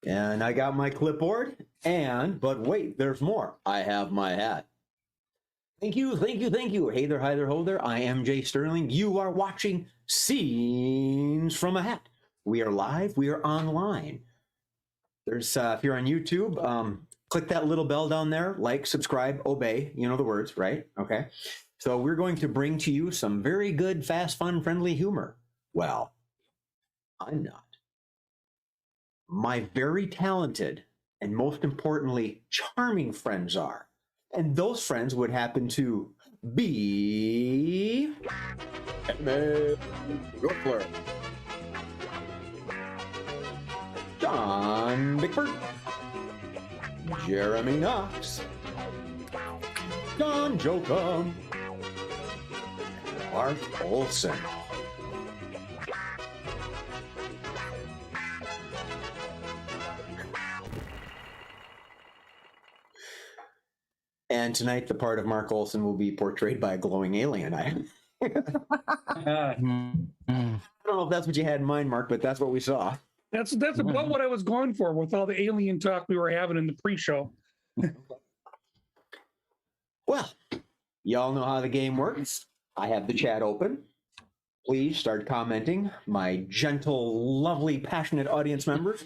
And I got my clipboard, but wait, there's more. I have my hat. Thank you. Hey there, hi there, ho there. I am Jay Sterling. You are watching Scenes from a Hat. We are live, we are online. There's, if you're on YouTube, click that little bell down there, like, subscribe, obey, you know the words, right? Okay. So we're going to bring to you some very good, fast, fun, friendly humor. Well, I'm not. My very talented and most importantly, charming friends are. And those friends would happen to be Yorkler, John Bickford, Jeremy Knox, John Jokum, Mark Olson. And tonight, the part of Mark Olson will be portrayed by a glowing alien. I don't know if that's what you had in mind, Mark, but that's what we saw. That's about what I was going for with all the alien talk we were having in the pre-show. Well, y'all know how the game works. I have the chat open. Please start commenting, my gentle, lovely, passionate audience members.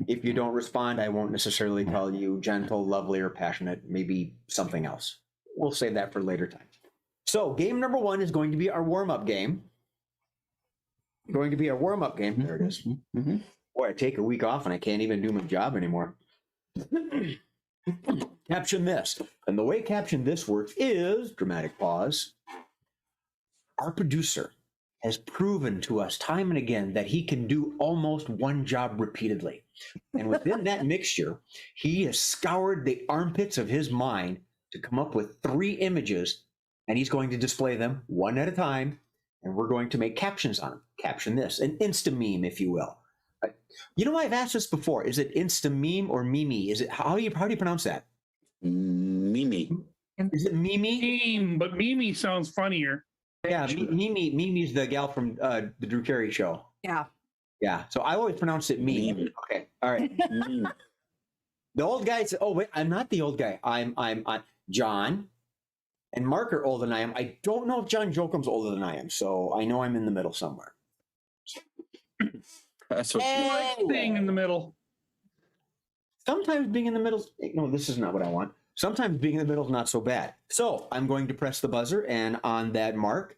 If you don't respond, I won't necessarily call you gentle, lovely, or passionate. Maybe something else. We'll save that for later time. So game number one is going to be our warm-up game. There it is. Boy, I take a week off and I can't even do my job anymore. Caption this. And the way Caption This works is, dramatic pause, our producer has proven to us time and again that he can do almost one job repeatedly. And within that mixture, he has scoured the armpits of his mind to come up with 3 images, and he's going to display them one at a time, and we're going to make captions on them. Caption this, an insta-meme, if you will. You know, I've asked this before. Is it insta-meme or mimi? Is it, how do you pronounce that? Mimi. Is it mimi? Meme, but Mimi sounds funnier. Yeah, Mimi's the gal from the Drew Carey show. Yeah. So I always pronounced it meme. Okay. All right. The old guy said, "Oh wait, I'm not the old guy. I'm John and Mark are older than I am. I don't know if John Jokum's older than I am, so I know I'm in the middle somewhere." That's what Being in the middle. Sometimes being in the middle. No, this is not what I want. Sometimes being in the middle is not so bad. So I'm going to press the buzzer, and on that mark,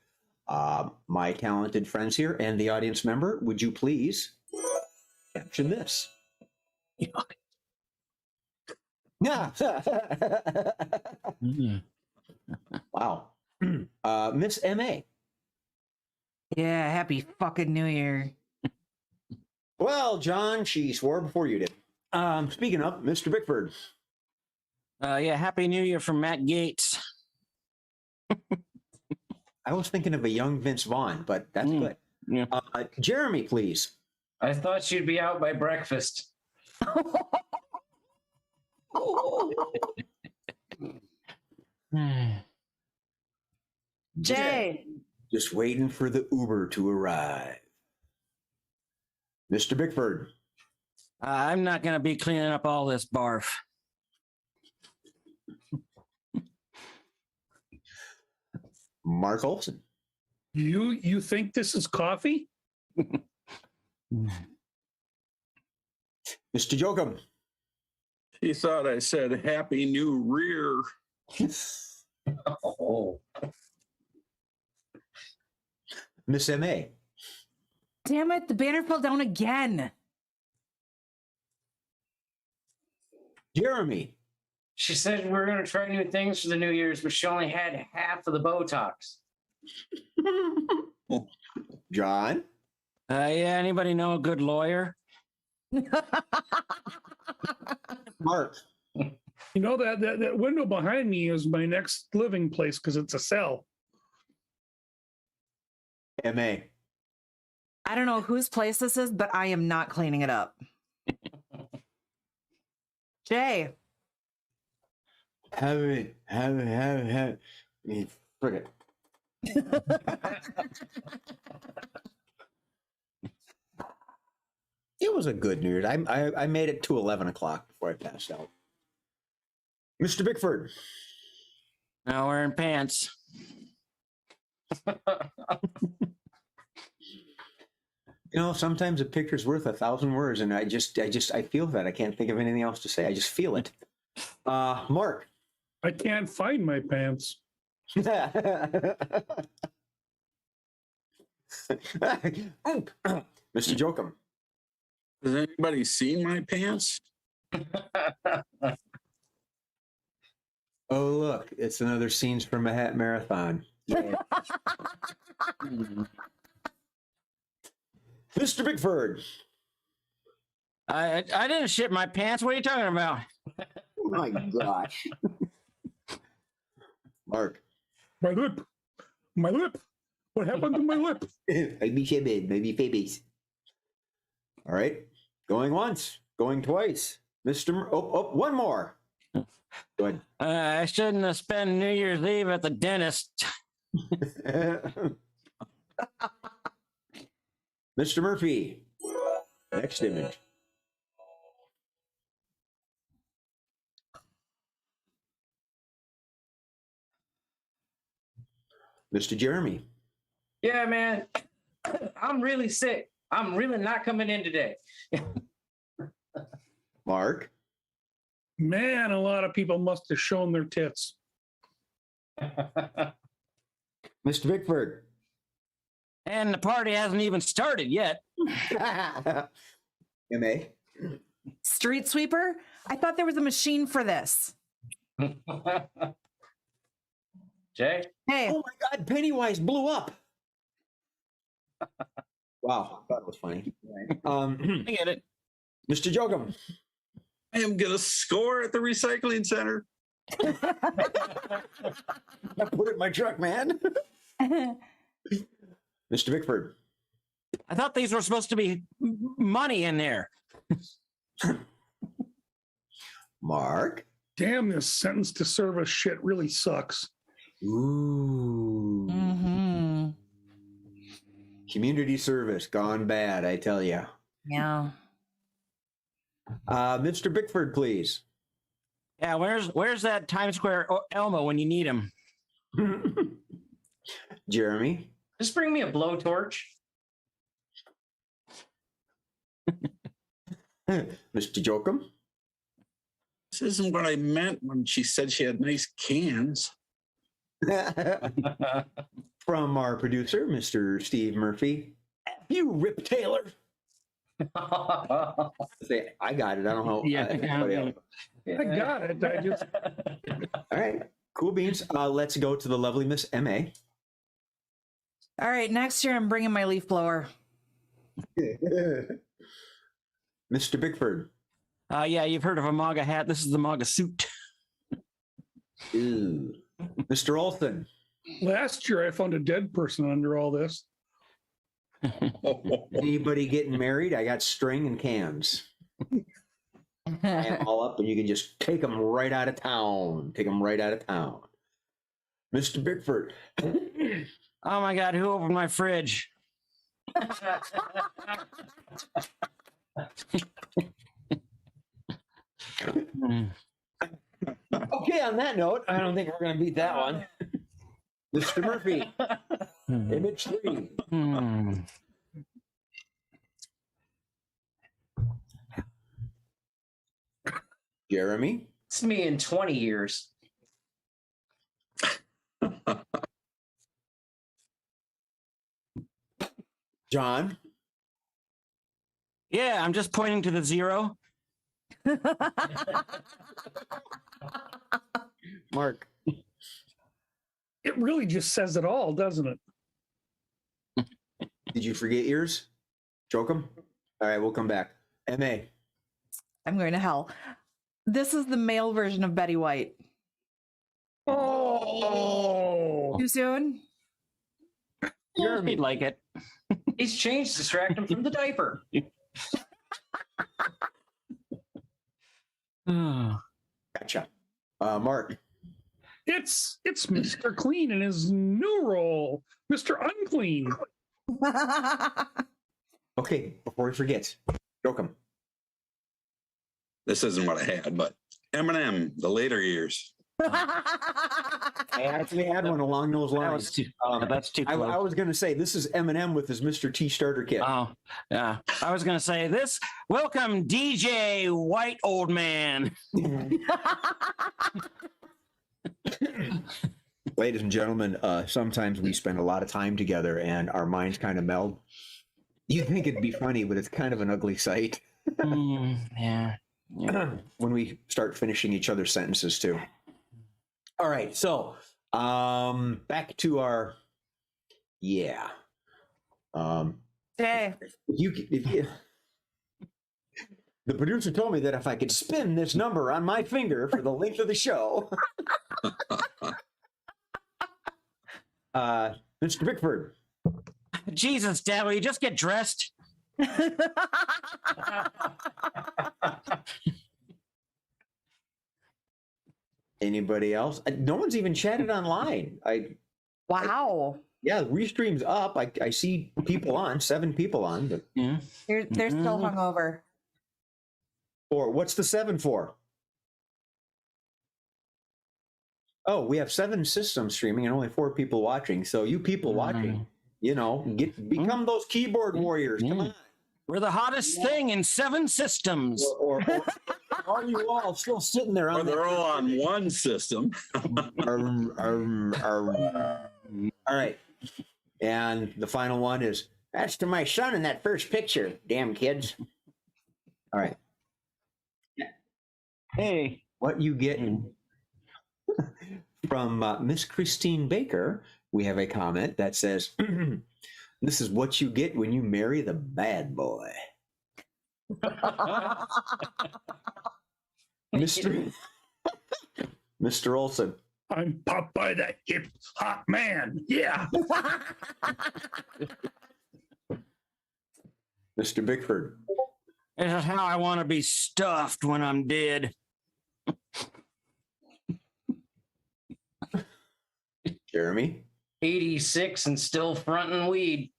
my talented friends here and the audience member, would you please caption this? Yeah. Wow. Miss M.A. Yeah, happy fucking New Year. Well, John, she swore before you did. Speaking of, Mr. Bickford. Yeah, happy New Year from Matt Gates. I was thinking of a young Vince Vaughn, but that's good. Yeah. Jeremy, please. I thought you'd be out by breakfast. Jay. Just waiting for the Uber to arrive. Mr. Bickford. I'm not going to be cleaning up all this barf. Mark Olson. You think this is coffee? Mr. Jokum. He thought I said Happy New Rear. Oh. Miss M.A. Damn it, the banner fell down again. Jeremy. She said we're going to try new things for the New Year's, but she only had half of the Botox. John. Yeah, anybody know a good lawyer? Mark. You know that window behind me is my next living place because it's a cell. M.A. I don't know whose place this is, but I am not cleaning it up. Jay. Have it. Frick it. It was a good New Year's. I made it to 11 o'clock before I passed out. Mr. Bickford. Now wearing pants. You know, sometimes a picture's worth 1,000 words, and I feel that. I can't think of anything else to say. I just feel it. Mark. I can't find my pants. Mr. Jokum. Has anybody seen my pants? Oh, look, it's another Scenes from a Hat marathon. Yay. Mr. Bickford. I didn't shit my pants. What are you talking about? Oh my gosh. Mark. My lip. My lip. What happened to my lip? Maybe shibid, maybe babies. All right. Going once, going twice. One more. Go ahead. I shouldn't have spent New Year's Eve at the dentist. Mr. Murphy. Next image. Mr. Jeremy. Yeah, man. I'm really sick. I'm really not coming in today. Mark. Man, a lot of people must have shown their tits. Mr. Bickford. And the party hasn't even started yet. M.A. Street sweeper? I thought there was a machine for this. Jay? Hey, Oh my God, Pennywise blew up. Wow, that was funny. I get it. Mr. Jokum. I am going to score at the recycling center. I put it in my truck, man. Mr. Bickford. I thought these were supposed to be money in there. Mark. Damn, this sentence to service shit really sucks. Ooh. mm-hmm. Community service gone bad, I tell you. Yeah. Mr. Bickford, please. Yeah, where's that Times Square Elmo when you need him? Jeremy. Just bring me a blowtorch. Mr. Jokum. This isn't what I meant when she said she had nice cans. From our producer, Mr. Steve Murphy. You Rip Taylor. Say, I got it. I don't know. Yeah. Anybody else. I got it. I just All right. Cool beans. Let's go to the lovely Miss M.A. All right, next year I'm bringing my leaf blower. Mr. Bickford. Yeah, you've heard of a MAGA hat. This is the MAGA suit. Ooh. Mr. Olson. last year I found a dead person under all this. Anybody getting married? I got string and cans. Tie them all up, and you can just take them right out of town. Take them right out of town. Mr. Bickford. Oh my God, who opened my fridge? Okay, on that note, I don't think we're going to beat that one. Mr. Murphy. Image 3. Jeremy. It's me in 20 years. John. Yeah, I'm just pointing to the 0. Mark. It really just says it all, doesn't it? Did you forget yours? Choke 'em? All right, we'll come back. M.A. I'm going to hell. This is the male version of Betty White. Oh, Too soon? He'd like it. He's changed to distract him from the diaper. Gotcha. Mark. it's Mr. Clean in his new role, Mr. Unclean. Okay, before he forgets, Jokum. This isn't what I had, but Eminem, the later years. I actually had one along those That lines. was too. That's too I close. was going to say this is Eminem with his Mr. T starter kit. Oh, yeah. I was going to say this. Welcome, DJ White Old Man. Ladies and gentlemen, sometimes we spend a lot of time together and our minds kind of meld. You think it'd be funny, but it's kind of an ugly sight Yeah. when we start finishing each other's sentences too. All right, so back to our Hey, if you the producer told me that if I could spin this number on my finger for the length of the show, Mr. Bickford. Jesus, Dad, will you just get dressed? Anybody else? No one's even chatted online. wow. Yeah, Restream's up. I see people on, 7 people on. But Yeah. They're still hungover. or what's the 7 for? Oh, we have 7 systems streaming and only 4 people watching. So you people watching, become those keyboard warriors. Come on. We're the hottest thing in 7 systems. Or are you all still sitting there Or on they're all on one system. All right. And the final one is, that's to my son in that first picture. Damn kids. All right. Hey. What you get from Miss Christine Baker, we have a comment that says, this is what you get when you marry the bad boy. Mr. Olson. I'm Popeye the hip hop man. Yeah. Mr. Bickford. This is how I want to be stuffed when I'm dead. Jeremy. 86 and still fronting weed.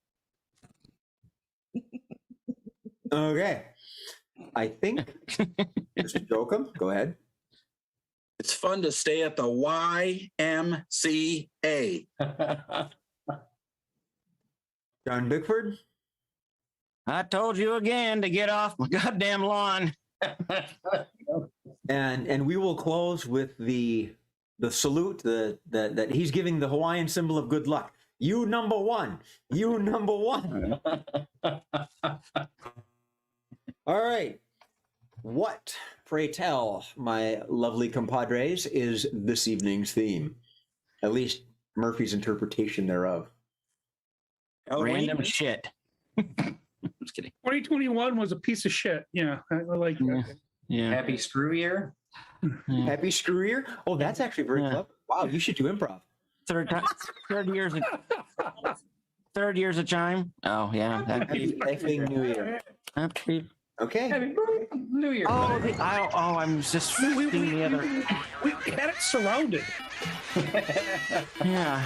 Okay. I think Mr. Jokum, go ahead. It's fun to stay at the YMCA. John Bickford. I told you again to get off my goddamn lawn. And we will close with the salute that he's giving the Hawaiian symbol of good luck. You number one. You number one. All right. What, pray tell, my lovely compadres, is this evening's theme? At least Murphy's interpretation thereof. Random shit. Just kidding. 2021 was a piece of shit. Yeah, I like that. Yeah. Happy screw year. Happy screw year? Oh, that's actually very clever. Wow, you should do improv. Third year's a chime. Oh yeah. Happy effing New Year. Okay. Happy New Year. I'm just thinking the other. We had it surrounded. Yeah.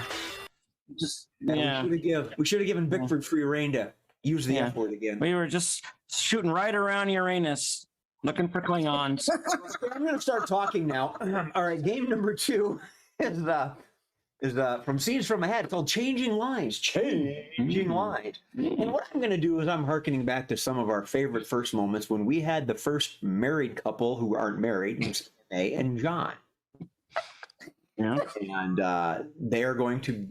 We should have given Bickford free rein to use the Yeah. F word again. We were just shooting right around Uranus, looking for Klingons. I'm going to start talking now. All right, game number 2 is from Scenes from Ahead, called Changing Lines. Changing Lines. And what I'm going to do is I'm hearkening back to some of our favorite first moments when we had the first married couple who aren't married, May and John. Yeah. And they are going to,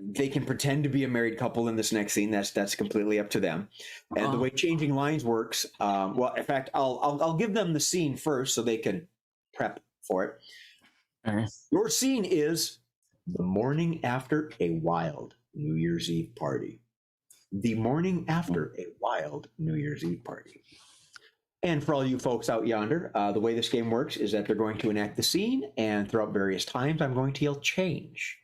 they can pretend to be a married couple in this next scene. That's completely up to them. And the way Changing Lines works, well, in fact, I'll give them the scene first so they can prep for it. Okay. Your scene is the morning after a wild New Year's Eve party. The morning after a wild New Year's Eve party. And for all you folks out yonder, the way this game works is that they're going to enact the scene, and throughout various times, I'm going to yell change.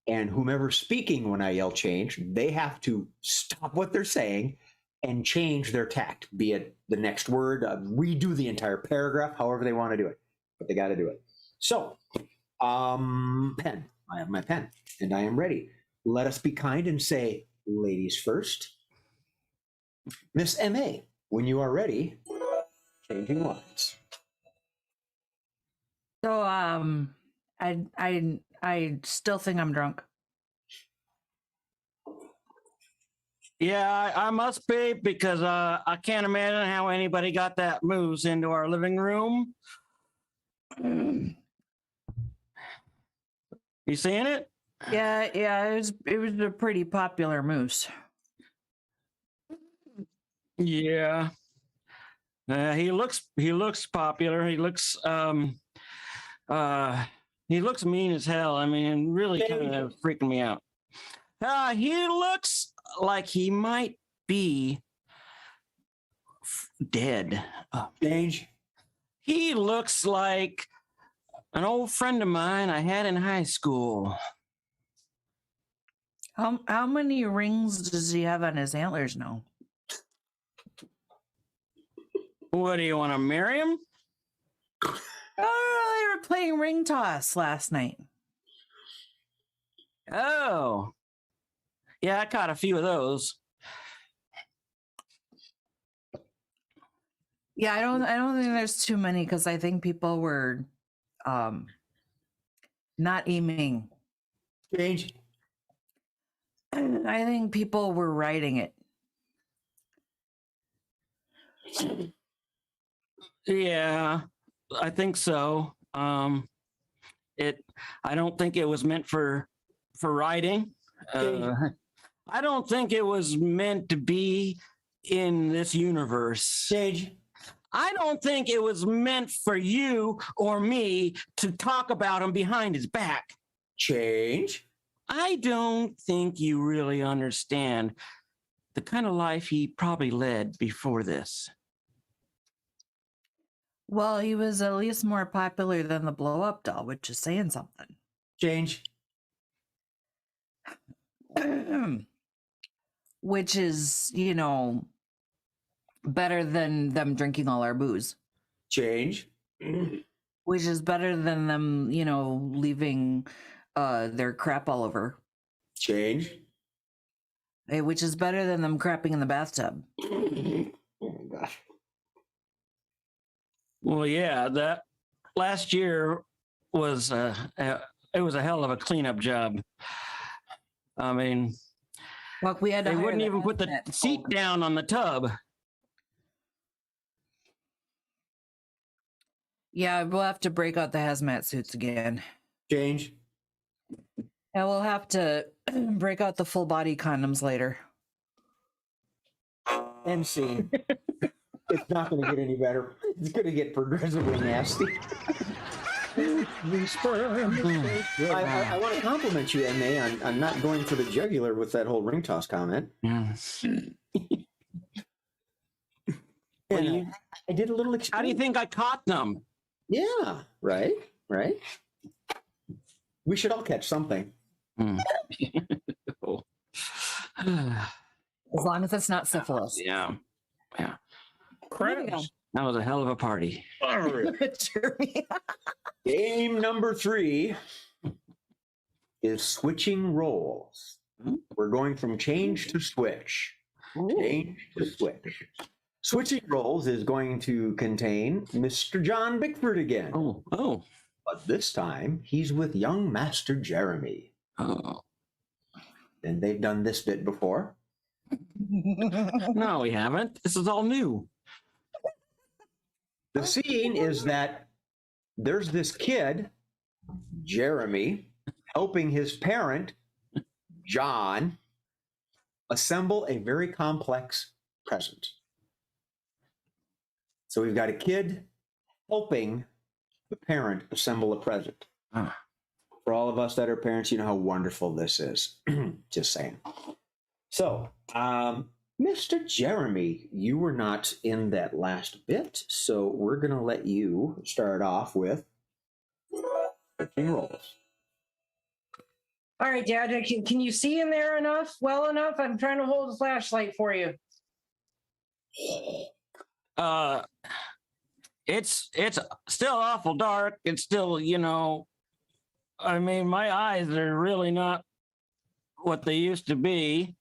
And whomever's speaking when I yell change, they have to stop what they're saying and change their tact, be it the next word, redo the entire paragraph, however they want to do it. But they got to do it. So, pen. I have my pen, and I am ready. Let us be kind and say, ladies first. Miss M.A., When you are ready, changing lines. So I still think I'm drunk. Yeah, I must be because I can't imagine how anybody got that moose into our living room. You seeing it? Yeah, it was a pretty popular moose. Yeah. He looks popular. He looks mean as hell. I mean, really kind of freaking me out. He looks like he might be dead. Change. He looks like an old friend of mine I had in high school. How many rings does he have on his antlers now? What, do you want to marry him? Oh, they were playing ring toss last night. Oh. Yeah, I caught a few of those. Yeah, I don't think there's too many because I think people were not aiming. Change. I think people were writing it. Yeah, I think so. I don't think it was meant for writing. I don't think it was meant to be in this universe. Change. I don't think it was meant for you or me to talk about him behind his back. Change. I don't think you really understand the kind of life he probably led before this. Well, he was at least more popular than the blow up doll, which is saying something. Change. Which is, you know, better than them drinking all our booze. Change. Which is better than them, you know, leaving their crap all over. Change. Which is better than them crapping in the bathtub. Oh my gosh. Well, yeah, that last year was it was a hell of a cleanup job. I mean, Look, we had to they hire wouldn't the even put the hazmat seat folk. down on the tub. Yeah, we'll have to break out the hazmat suits again. Change. And we'll have to break out the full body condoms later. End scene. It's not going to get any better. It's going to get progressively nasty. I want to compliment you, MA, on not going for the jugular with that whole ring toss comment. Yeah. And I did a little experiment. How do you think I caught them? Yeah, right. We should all catch something. As long as it's not syphilis. Yeah. Crabs. That was a hell of a party. Game number 3 is switching roles. We're going from change to switch. Change to switch. Switching roles is going to contain Mr. John Bickford again. Oh. But this time, he's with young Master Jeremy. Oh. And they've done this bit before. No, we haven't. This is all new. The scene is that there's this kid, Jeremy, helping his parent, John, assemble a very complex present. So we've got a kid helping the parent assemble a present. For all of us that are parents, you know how wonderful this is. Just saying. So, Mr. Jeremy, you were not in that last bit, so we're going to let you start off with switching roles. All right, Dad, can you see in there enough? Well enough? I'm trying to hold the flashlight for you. It's still awful dark. It's still, you know, I mean, my eyes are really not what they used to be.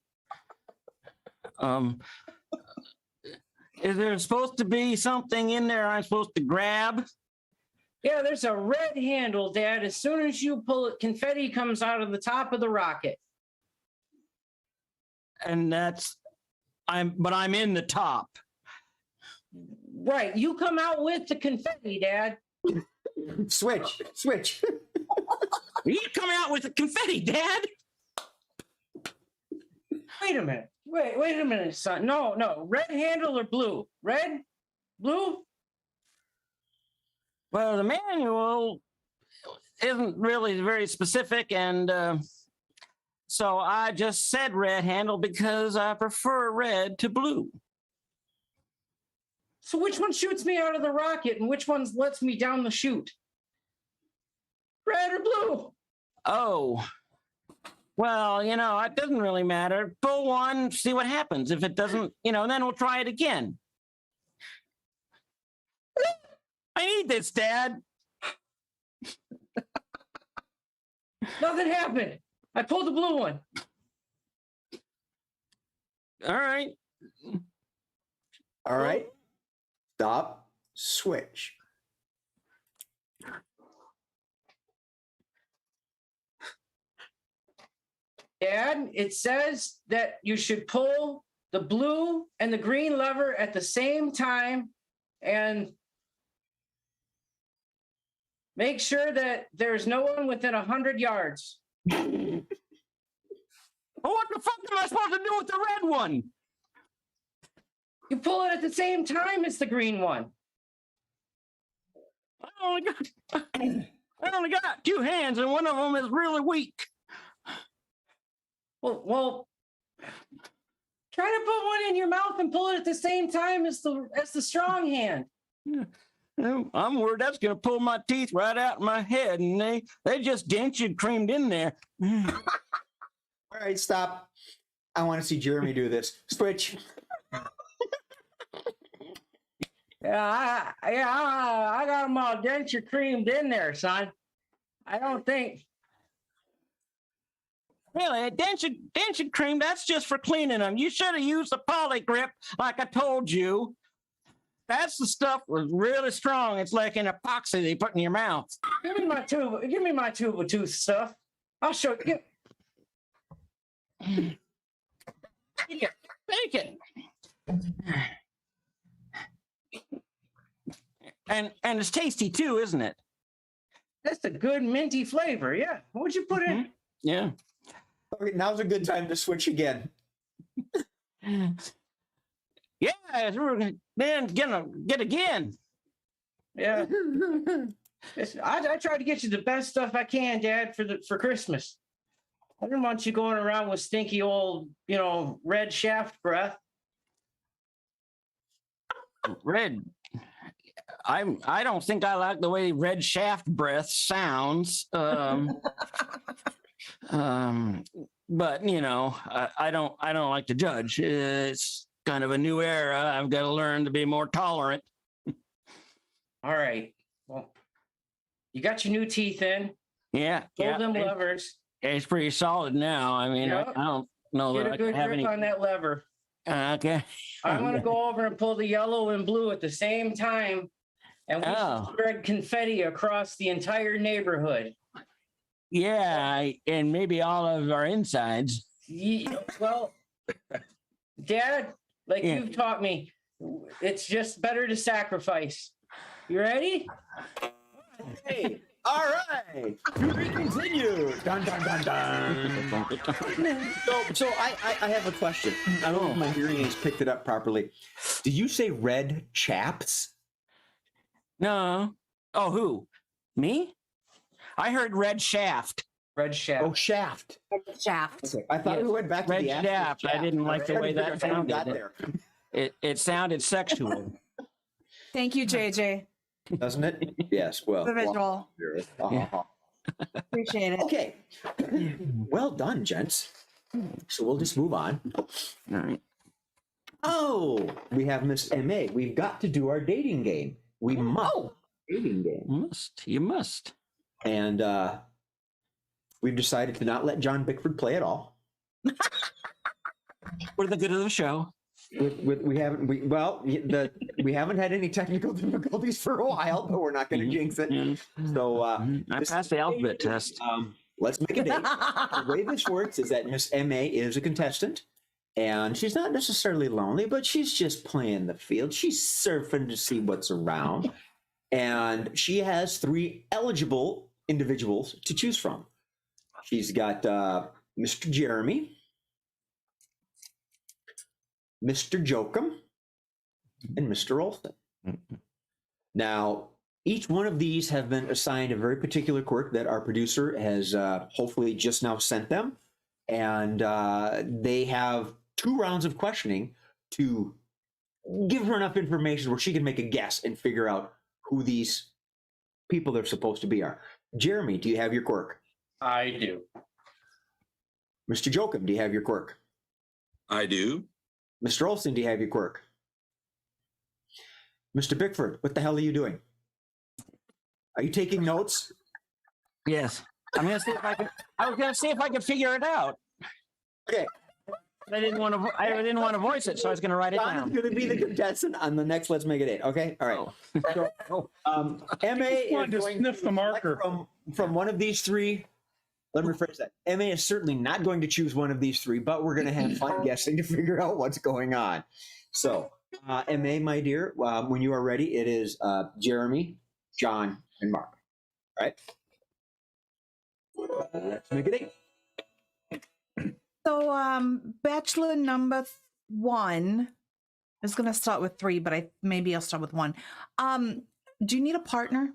Is there supposed to be something in there I'm supposed to grab? Yeah, there's a red handle, Dad. As soon as you pull it, confetti comes out of the top of the rocket. And I'm in the top. Right. You come out with the confetti, Dad. Switch. You come out with the confetti, Dad. Wait a minute. Wait a minute, son. No. Red handle or blue? Red? Blue? Well, the manual isn't really very specific, and so I just said red handle because I prefer red to blue. So which one shoots me out of the rocket and which one lets me down the chute? Red or blue? Oh, well, it doesn't really matter. Pull one, see what happens. If it doesn't, then we'll try it again. I need this, Dad. Nothing happened. I pulled the blue one. All right. All right. Stop. Switch. Dad, it says that you should pull the blue and the green lever at the same time and make sure that there's no one within 100 yards. Well, what the fuck am I supposed to do with the red one? You pull it at the same time as the green one. I only got two hands, and one of them is really weak. Well, try to put one in your mouth and pull it at the same time as the strong hand. I'm worried that's going to pull my teeth right out my head, and they just dentured creamed in there. All right, stop. I want to see Jeremy do this. Switch. Yeah, I got them all denture creamed in there, son. I don't think. Really, dentured cream, that's just for cleaning them. You should have used the poly grip like I told you. That's the stuff was really strong. It's like an epoxy they put in your mouth. Give me my tube of tooth stuff. I'll show you. Take it. And it's tasty too, isn't it? That's a good minty flavor. Yeah. What'd you put in? Yeah. Okay, now's a good time to switch again. Yeah, we're then gonna get again. Yeah. I try to get you the best stuff I can, Dad, for Christmas. I don't want you going around with stinky old, red shaft breath. Red. I don't think I like the way red shaft breath sounds. But I don't like to judge. It's kind of a new era. I've got to learn to be more tolerant. All right. Well, you got your new teeth in. Yeah. Pull them levers. It's pretty solid now. I mean, Yep. I don't know Get that a I good have grip any. on that lever. Okay. I'm going to go over and pull the yellow and blue at the same time. And we should spread confetti across the entire neighborhood. Yeah, and maybe all of our insides. Well, Dad, like Yeah. you've taught me, it's just better to sacrifice. You ready? Hey, all right. To be continued. Dun, dun, dun, dun. So I have a question. I don't know if my hearing aids picked it up properly. Did you say red chaps? No. Oh, who? Me? I heard red shaft. Red shaft. Oh, shaft. Shaft. Okay. I thought we went back to Red the actual shaft. I didn't like the way that Got sounded. there. It sounded sexual. Thank you, JJ. Doesn't it? Yes. Well. The visual. Uh-huh. Appreciate it. Okay. Well done, gents. So we'll just move on. All right. Oh, we have Miss MA. We've got to do our dating game. We must. Dating game. You must. And we've decided to not let John Bickford play at all. For the good of the show. we haven't we haven't had any technical difficulties for a while, but we're not going to jinx it. So I this passed the alphabet test. let's make a date. The way this works is that Miss MA is a contestant, and she's not necessarily lonely, but she's just playing the field. She's surfing to see what's around, and she has 3 eligible individuals to choose from. She's got Mr. Jeremy, Mr. Jokum, and Mr. Olson. Now, each one of these have been assigned a very particular quirk that our producer has hopefully just now sent them. And they have 2 rounds of questioning to give her enough information where she can make a guess and figure out who these people they're supposed to be are. Jeremy, do you have your quirk? I do. Mr. Jokum, do you have your quirk? I do. Mr. Olson, do you have your quirk? Mr. Bickford, what the hell are you doing? Are you taking notes? Yes. I'm gonna see if I can. I was gonna see if I could figure it out. Okay. I didn't want to. I didn't want to voice it, so I was gonna write it John down. is going to be the contestant on the next Let's Make It 8. Okay. All right. So, MA is wanted to going sniff the select marker. from one of these 3. Let me rephrase that. MA is certainly not going to choose one of these 3, but we're going to have fun guessing to figure out what's going on. So, MA, my dear, when you are ready, it is Jeremy, John, and Mark. All right. Let's make it 8. So, bachelor number 1 I was gonna start with 3, but maybe I'll start with 1. Do you need a partner?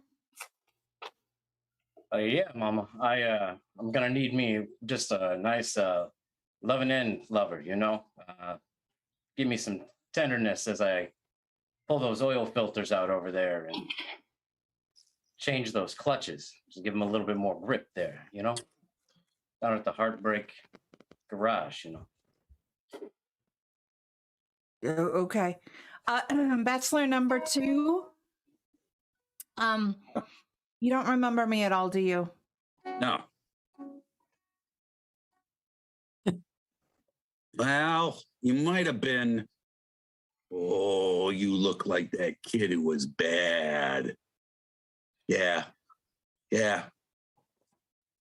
Yeah, Mama. I'm gonna need me just a nice loving end lover, you know. Give me some tenderness as I pull those oil filters out over there and change those clutches. Just give them a little bit more grip there, you know. Down at the Heartbreak Garage, you know. Okay. Bachelor number 2. You don't remember me at all, do you? No. Well, you might have been. Oh, you look like that kid who was bad. Yeah. Yeah.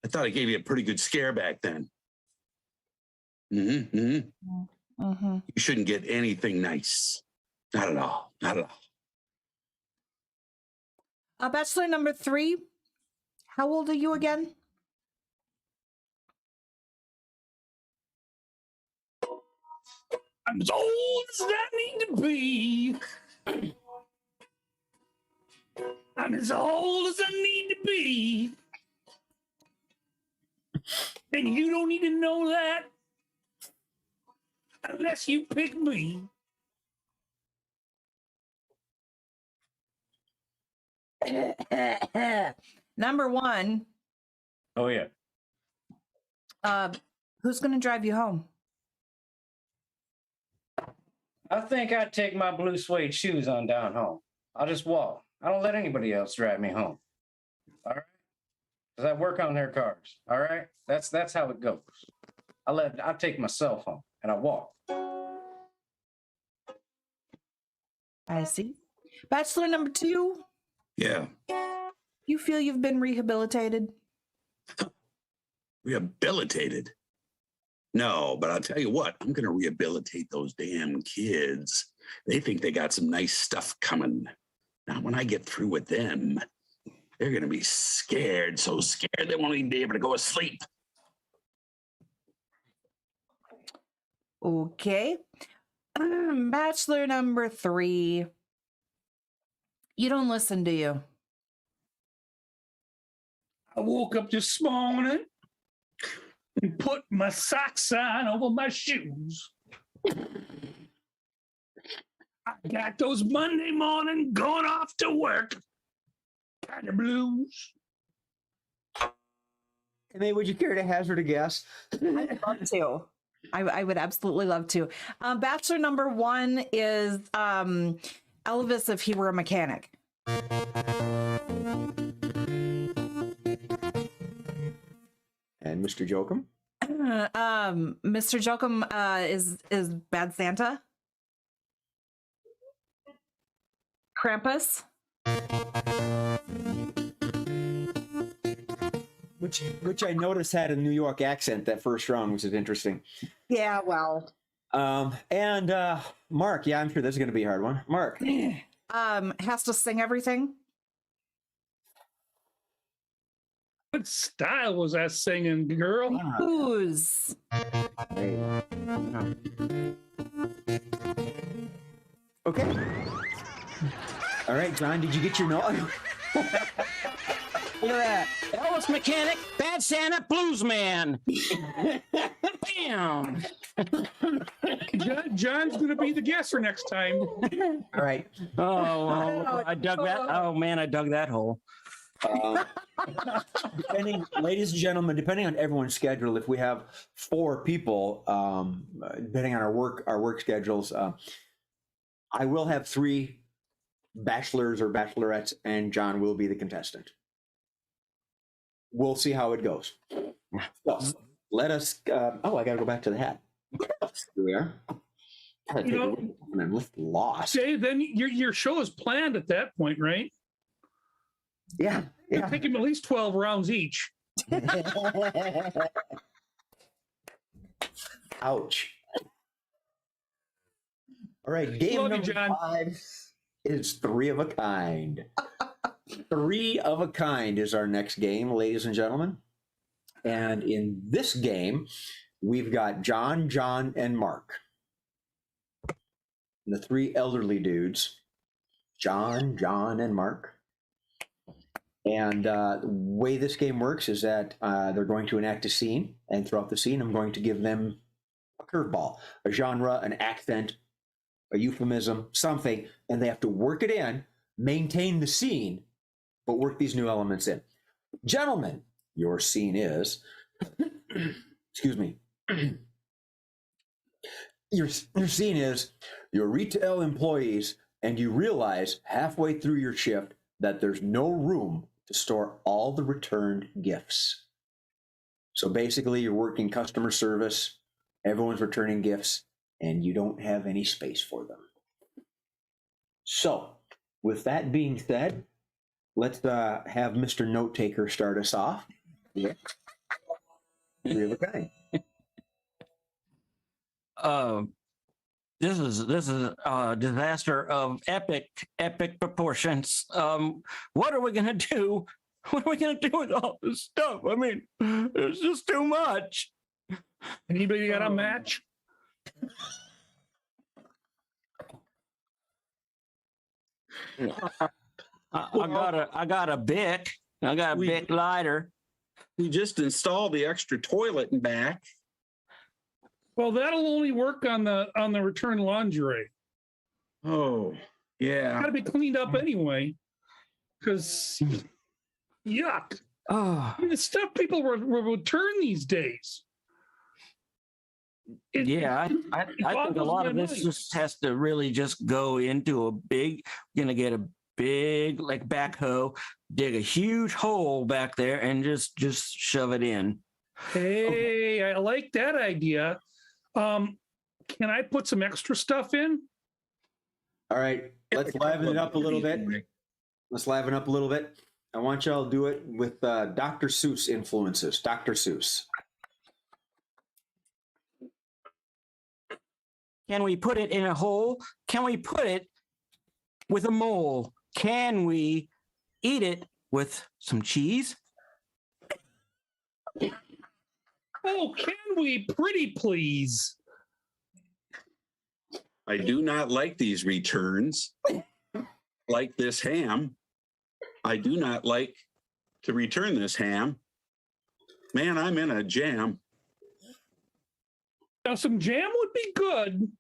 I thought I gave you a pretty good scare back then. You shouldn't get anything nice. Not at all. Not at all. Bachelor number 3. How old are you again? I'm as old as I need to be. I'm as old as I need to be. And you don't need to know that unless you pick me. Number 1. Oh yeah. Who's gonna drive you home? I think I'd take my blue suede shoes on down home. I'll just walk. I don't let anybody else drive me home. All right? Because I work on their cars. All right? That's how it goes. I take myself home and I walk. I see. Bachelor number 2. Yeah. You feel you've been rehabilitated? Rehabilitated? No, but I'll tell you what, I'm going to rehabilitate those damn kids. They think they got some nice stuff coming. Now, when I get through with them, they're going to be scared, so scared they won't even be able to go to sleep. Okay. Bachelor number 3. You don't listen, do you? I woke up this morning and put my socks on over my shoes. I got those Monday morning going off to work kind of blues. MA, would you care to hazard a guess? I'd love to. I would absolutely love to. Bachelor number 1 is Elvis if he were a mechanic. And Mr. Jokum? Mr. Jokum is Bad Santa. Krampus. Which I noticed had a New York accent that first round, which is interesting. Yeah, well. And Mark, yeah, I'm sure this is going to be a hard one. Mark. Has to sing everything. What style was that singing, girl? Who's? Okay. All right, John, did you get your note? Look at that. Elvis Mechanic, Bad Santa, Blues Man. Bam. John's going to be the guesser next time. All right. Oh, well, I dug that. Oh, man, I dug that hole. Ladies and gentlemen, depending on everyone's schedule, if we have 4 people, depending on our work schedules, I will have 3 bachelors or bachelorettes, and John will be the contestant. We'll see how it goes. So let us. I got to go back to the hat. Here we are. I'm lost. Jay, then your show is planned at that point, right? Yeah. It'll take him at least 12 rounds each. Ouch. All right, game Love you, number John. 5 is 3 of a kind. 3 of a kind is our next game, ladies and gentlemen. And in this game, we've got John, and Mark. And the 3 elderly dudes, John, and Mark. And the way this game works is that they're going to enact a scene, and throughout the scene, I'm going to give them a curveball, a genre, an accent, a euphemism, something, and they have to work it in, maintain the scene, but work these new elements in. Gentlemen, your scene is, excuse me, your scene is you're retail employees, and you realize halfway through your shift that there's no room to store all the returned gifts. So basically, you're working customer service, everyone's returning gifts, and you don't have any space for them. So, with that being said, let's have Mr. Note Taker start us off. Yeah. 3 of a kind. This is a disaster of epic proportions. What are we gonna do? What are we gonna do with all this stuff? I mean, there's just too much. Anybody got a match? I got a Bic. I got a Bic lighter. We just installed the extra toilet and back. Well, that'll only work on the return lingerie. Oh, yeah. Got to be cleaned up anyway. Because yuck. Oh, I mean, the stuff people will return these days. yeah. I think a lot of this just has to really just go into gonna get a big like backhoe, dig a huge hole back there, and just shove it in. Hey, I like that idea. Can I put some extra stuff in? All right, let's liven it up a little bit. I want y'all to do it with Dr. Seuss influences. Dr. Seuss. Can we put it in a hole? Can we put it with a mole? Can we eat it with some cheese? Oh, can we, pretty please? I do not like these returns. Like this ham. I do not like to return this ham. Man, I'm in a jam. Now, some jam would be good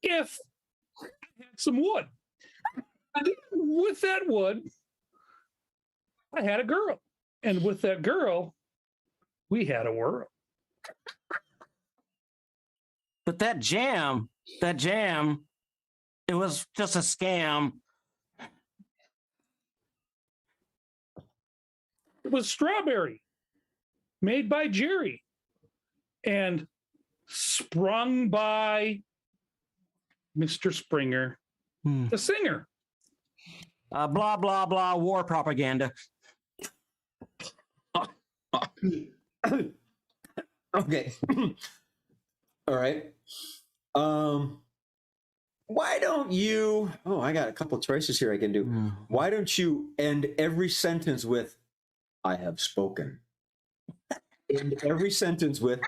if I had some wood. And with that wood, I had a girl. And with that girl, we had a world. But that jam, it was just a scam. It was strawberry made by Jerry and sprung by Mr. Springer The singer. Blah, blah, blah, war propaganda. Okay. All right. Why don't you? Oh, I got a couple choices here I can do. Why don't you end every sentence with "I have spoken"? End every sentence with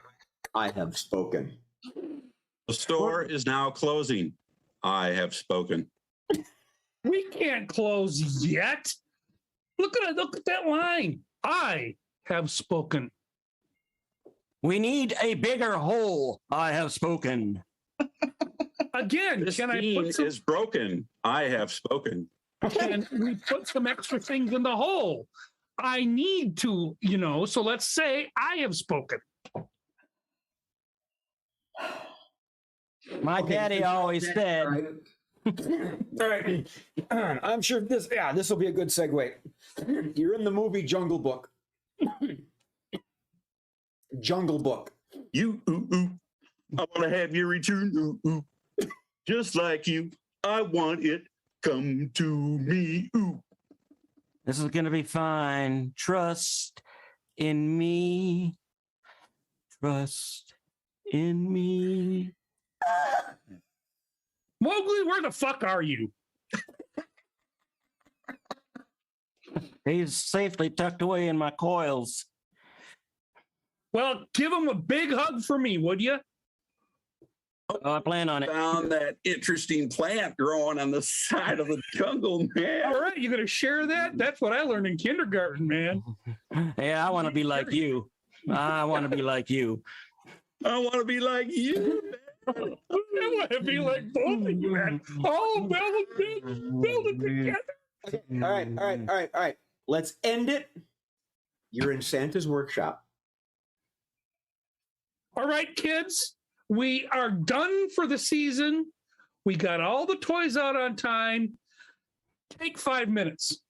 "I have spoken." The store is now closing. I have spoken. We can't close yet. Look at that line. I have spoken. We need a bigger hole. I have spoken. Again, This can I scene put some? is broken. I have spoken. Can we put some extra things in the hole? I need to, so let's say I have spoken. My daddy always said, All right. I'm sure this will be a good segue. You're in the movie Jungle Book. Jungle Book. You, I want to have your return. Just like you, I want it. Come to me. this is going to be fine. Trust in me. Trust in me. Mowgli, where the fuck are you? He's safely tucked away in my coils. Well, give him a big hug for me, would you? Oh, I plan on it. Found that interesting plant growing on the side of the jungle, man. All right, you gonna share that? That's what I learned in kindergarten, man. Yeah, I want to be like you. I want to be like you. I want to be like you. I want to be like both of you, man. Oh, build it together. All right. Let's end it. You're in Santa's workshop. All right, kids, we are done for the season. We got all the toys out on time. Take 5 minutes.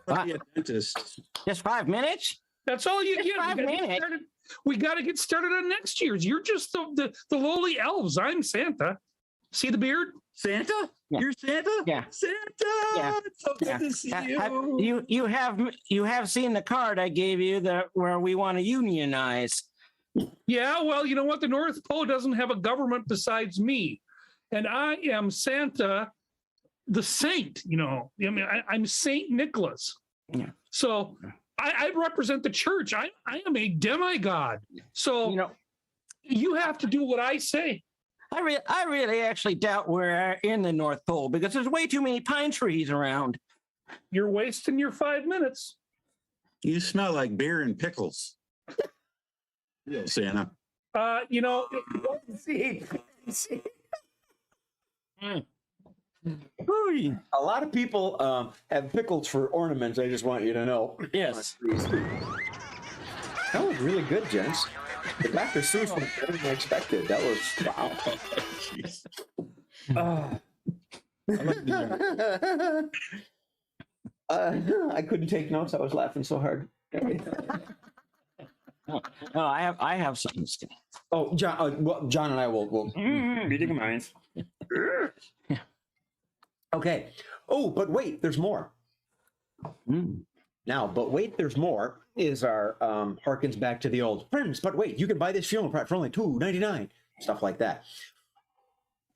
Be a dentist. Just 5 minutes? That's all you Just get. 5 minutes. We got to get started on next year's. You're just the lowly elves. I'm Santa. See the beard? Santa? Yeah. You're Santa? Yeah. Santa! Yeah. It's so good to see You have seen the card I gave you where we want to unionize. Yeah, well, you know what? The North Pole doesn't have a government besides me. And I am Santa, the saint, I mean, I'm Saint Nicholas. Yeah. So I represent the church. I am a demigod. So you have to do what I say. I really actually doubt we're in the North Pole because there's way too many pine trees around. You're wasting your 5 minutes. You smell like beer and pickles. Yeah, Santa. See. Ooh, A lot of people have pickles for ornaments. I just want you to know. yes. That was really good, gents. The Dr. Seuss was better than I expected. That was wow. I couldn't take notes. I was laughing so hard. Oh, I have something to say. Oh, John, John and I will meeting minds. Okay. Oh, but wait, there's more. Now, but wait, there's more is our harkens back to the old friends. But wait, you can buy this funeral prep for only $2.99. Stuff like that.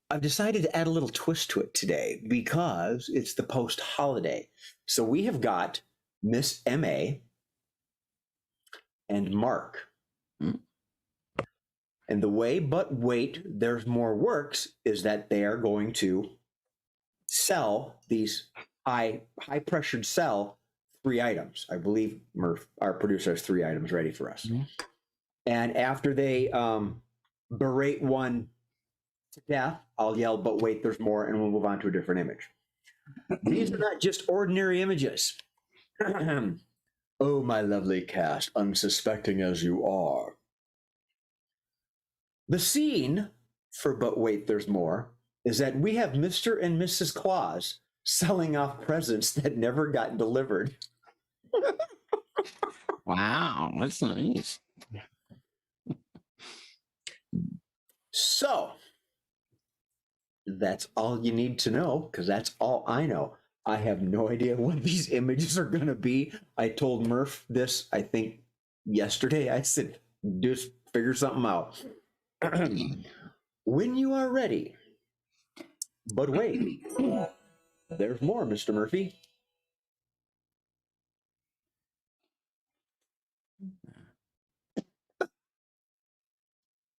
I've decided to add a little twist to it today because it's the post-holiday. So we have got Miss M.A. and Mark. And the way But Wait, There's More works is that they are going to sell these high-pressured sell 3 items. I believe Murph, our producer, has 3 items ready for us. And after they berate one to death, I'll yell, "But wait, there's more," and we'll move on to a different image. These are not just ordinary images. Oh, my lovely cast, unsuspecting as you are. The scene for But Wait, There's More is that we have Mr. and Mrs. Claus selling off presents that never got delivered. Wow, that's nice. So, That's all you need to know, because that's all I know. I have no idea what these images are going to be. I told Murph this, I think, yesterday. I said, just figure something out. When you are ready. But wait, there's more, Mr. Murphy.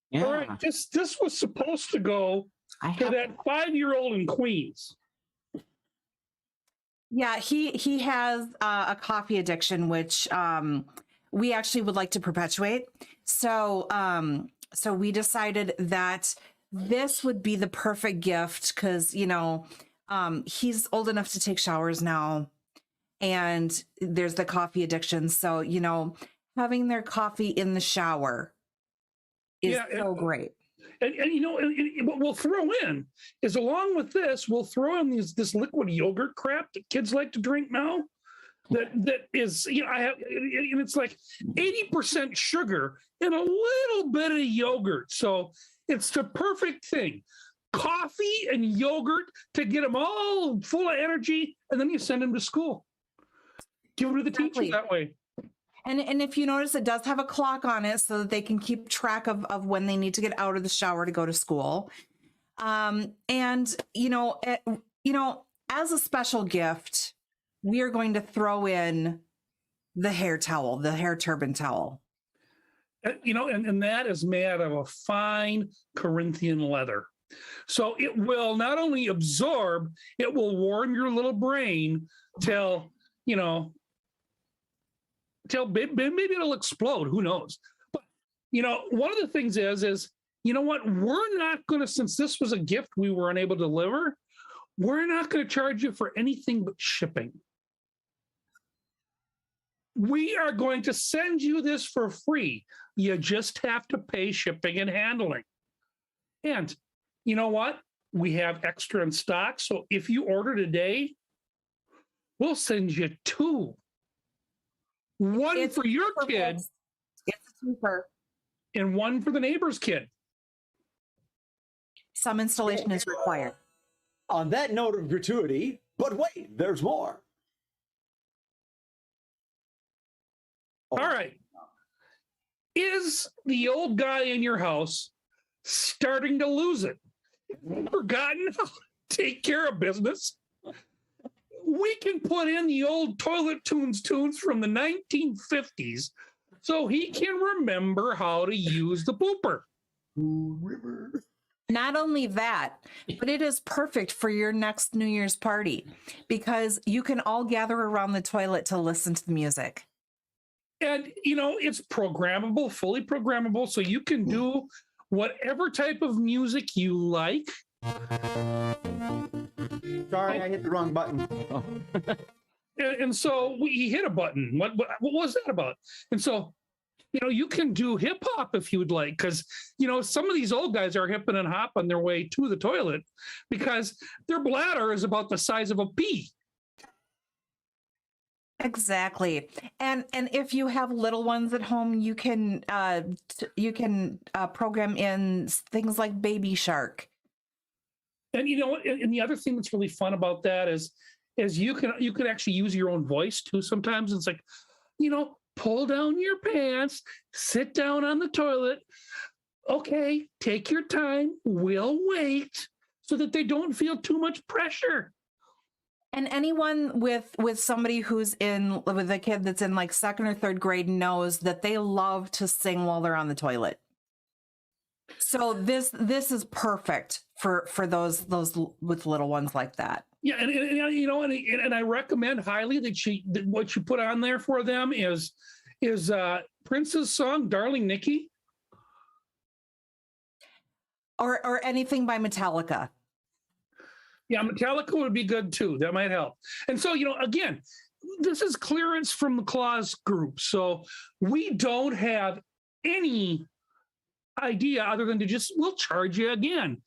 Yeah. All right, this was supposed to go I to have that 5-year-old in Queens. Yeah, he has a coffee addiction, which we actually would like to perpetuate. So so we decided that this would be the perfect gift because he's old enough to take showers now, and there's the coffee addiction. So having their coffee in the shower is so great. And what we'll throw in is, along with this, we'll throw in this liquid yogurt crap that kids like to drink now. That is, I have, and it's like 80% sugar and a little bit of yogurt. So it's the perfect thing. Coffee and yogurt to get them all full of energy, and then you send them to school. Give them to the teacher that way. And if you notice, it does have a clock on it so that they can keep track of when they need to get out of the shower to go to school. And as a special gift, we are going to throw in the hair towel, the hair turban towel. And that is made out of a fine Corinthian leather. So it will not only absorb, it will warm your little brain till maybe it'll explode. Who knows? But, one of the things is, what? We're not going to, since this was a gift we were unable to deliver, we're not going to charge you for anything but shipping. We are going to send you this for free. You just have to pay shipping and handling. And you know what? We have extra in stock. So if you order today, we'll send you 2. One for your kid. It's cheaper. And one for the neighbor's kid. Some installation is required. On that note of gratuity, but wait, there's more. All right. Is the old guy in your house starting to lose it? Forgotten how to take care of business? We can put in the old toilet tunes from the 1950s so he can remember how to use the pooper. Not only that, but it is perfect for your next New Year's party because you can all gather around the toilet to listen to the music. And, it's programmable, fully programmable, so you can do whatever type of music you like. Sorry, I hit the wrong button. And so he hit a button. What was that about? And so, you can do hip hop if you would like, because, some of these old guys are hipping and hop on their way to the toilet because their bladder is about the size of a pea. Exactly. And if you have little ones at home, you can program in things like Baby Shark. And and the other thing that's really fun about that is you can actually use your own voice too. Sometimes it's like, pull down your pants, sit down on the toilet. Okay, take your time. We'll wait, so that they don't feel too much pressure. And anyone with somebody with a kid that's in like 2nd or 3rd grade knows that they love to sing while they're on the toilet. So this is perfect for those with little ones like that. Yeah, and I recommend highly that what you put on there for them is Prince's song "Darling Nikki," or anything by Metallica. Yeah, Metallica would be good too. That might help. And so, again, this is clearance from the Claus group, so we don't have any idea other than we'll charge you again,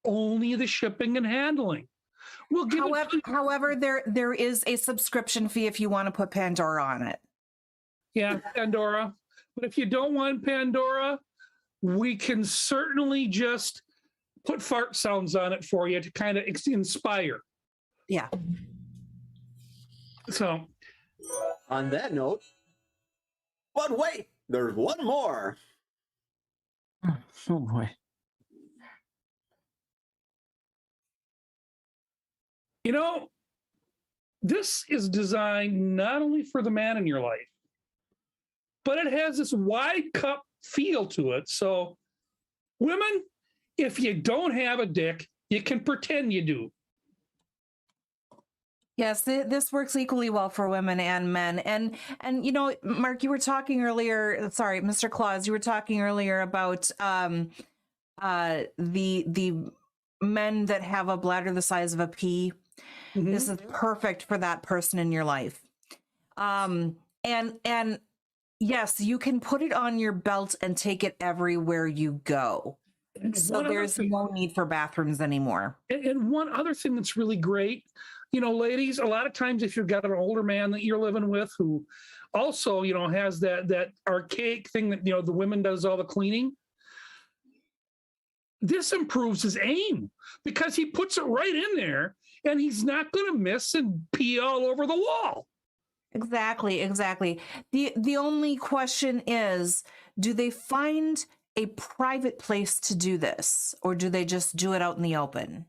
only the shipping and handling. We'll give however, there is a subscription fee if you want to put Pandora on it. Yeah, Pandora. But if you don't want Pandora, we can certainly just put fart sounds on it for you to kind of inspire. Yeah. So On that note, but wait, there's one more. Oh boy. you know, this is designed not only for the man in your life, but it has this wide cup feel to it. So, women, if you don't have a dick, you can pretend you do. Yes, this works equally well for women and men. And you know, Mark, you were talking earlier, sorry, Mr. Claus, you were talking earlier about the men that have a bladder the size of a pea. Mhm. This is perfect for that person in your life. And yes, you can put it on your belt and take it everywhere you go. So One other there's thing- no need for bathrooms anymore. And one other thing that's really great, you know, ladies, a lot of times if you've got an older man that you're living with who also, you know, has that archaic thing that, you know, the women does all the cleaning, this improves his aim because he puts it right in there and he's not going to miss and pee all over the wall. Exactly. The only question is, do they find a private place to do this, or do they just do it out in the open?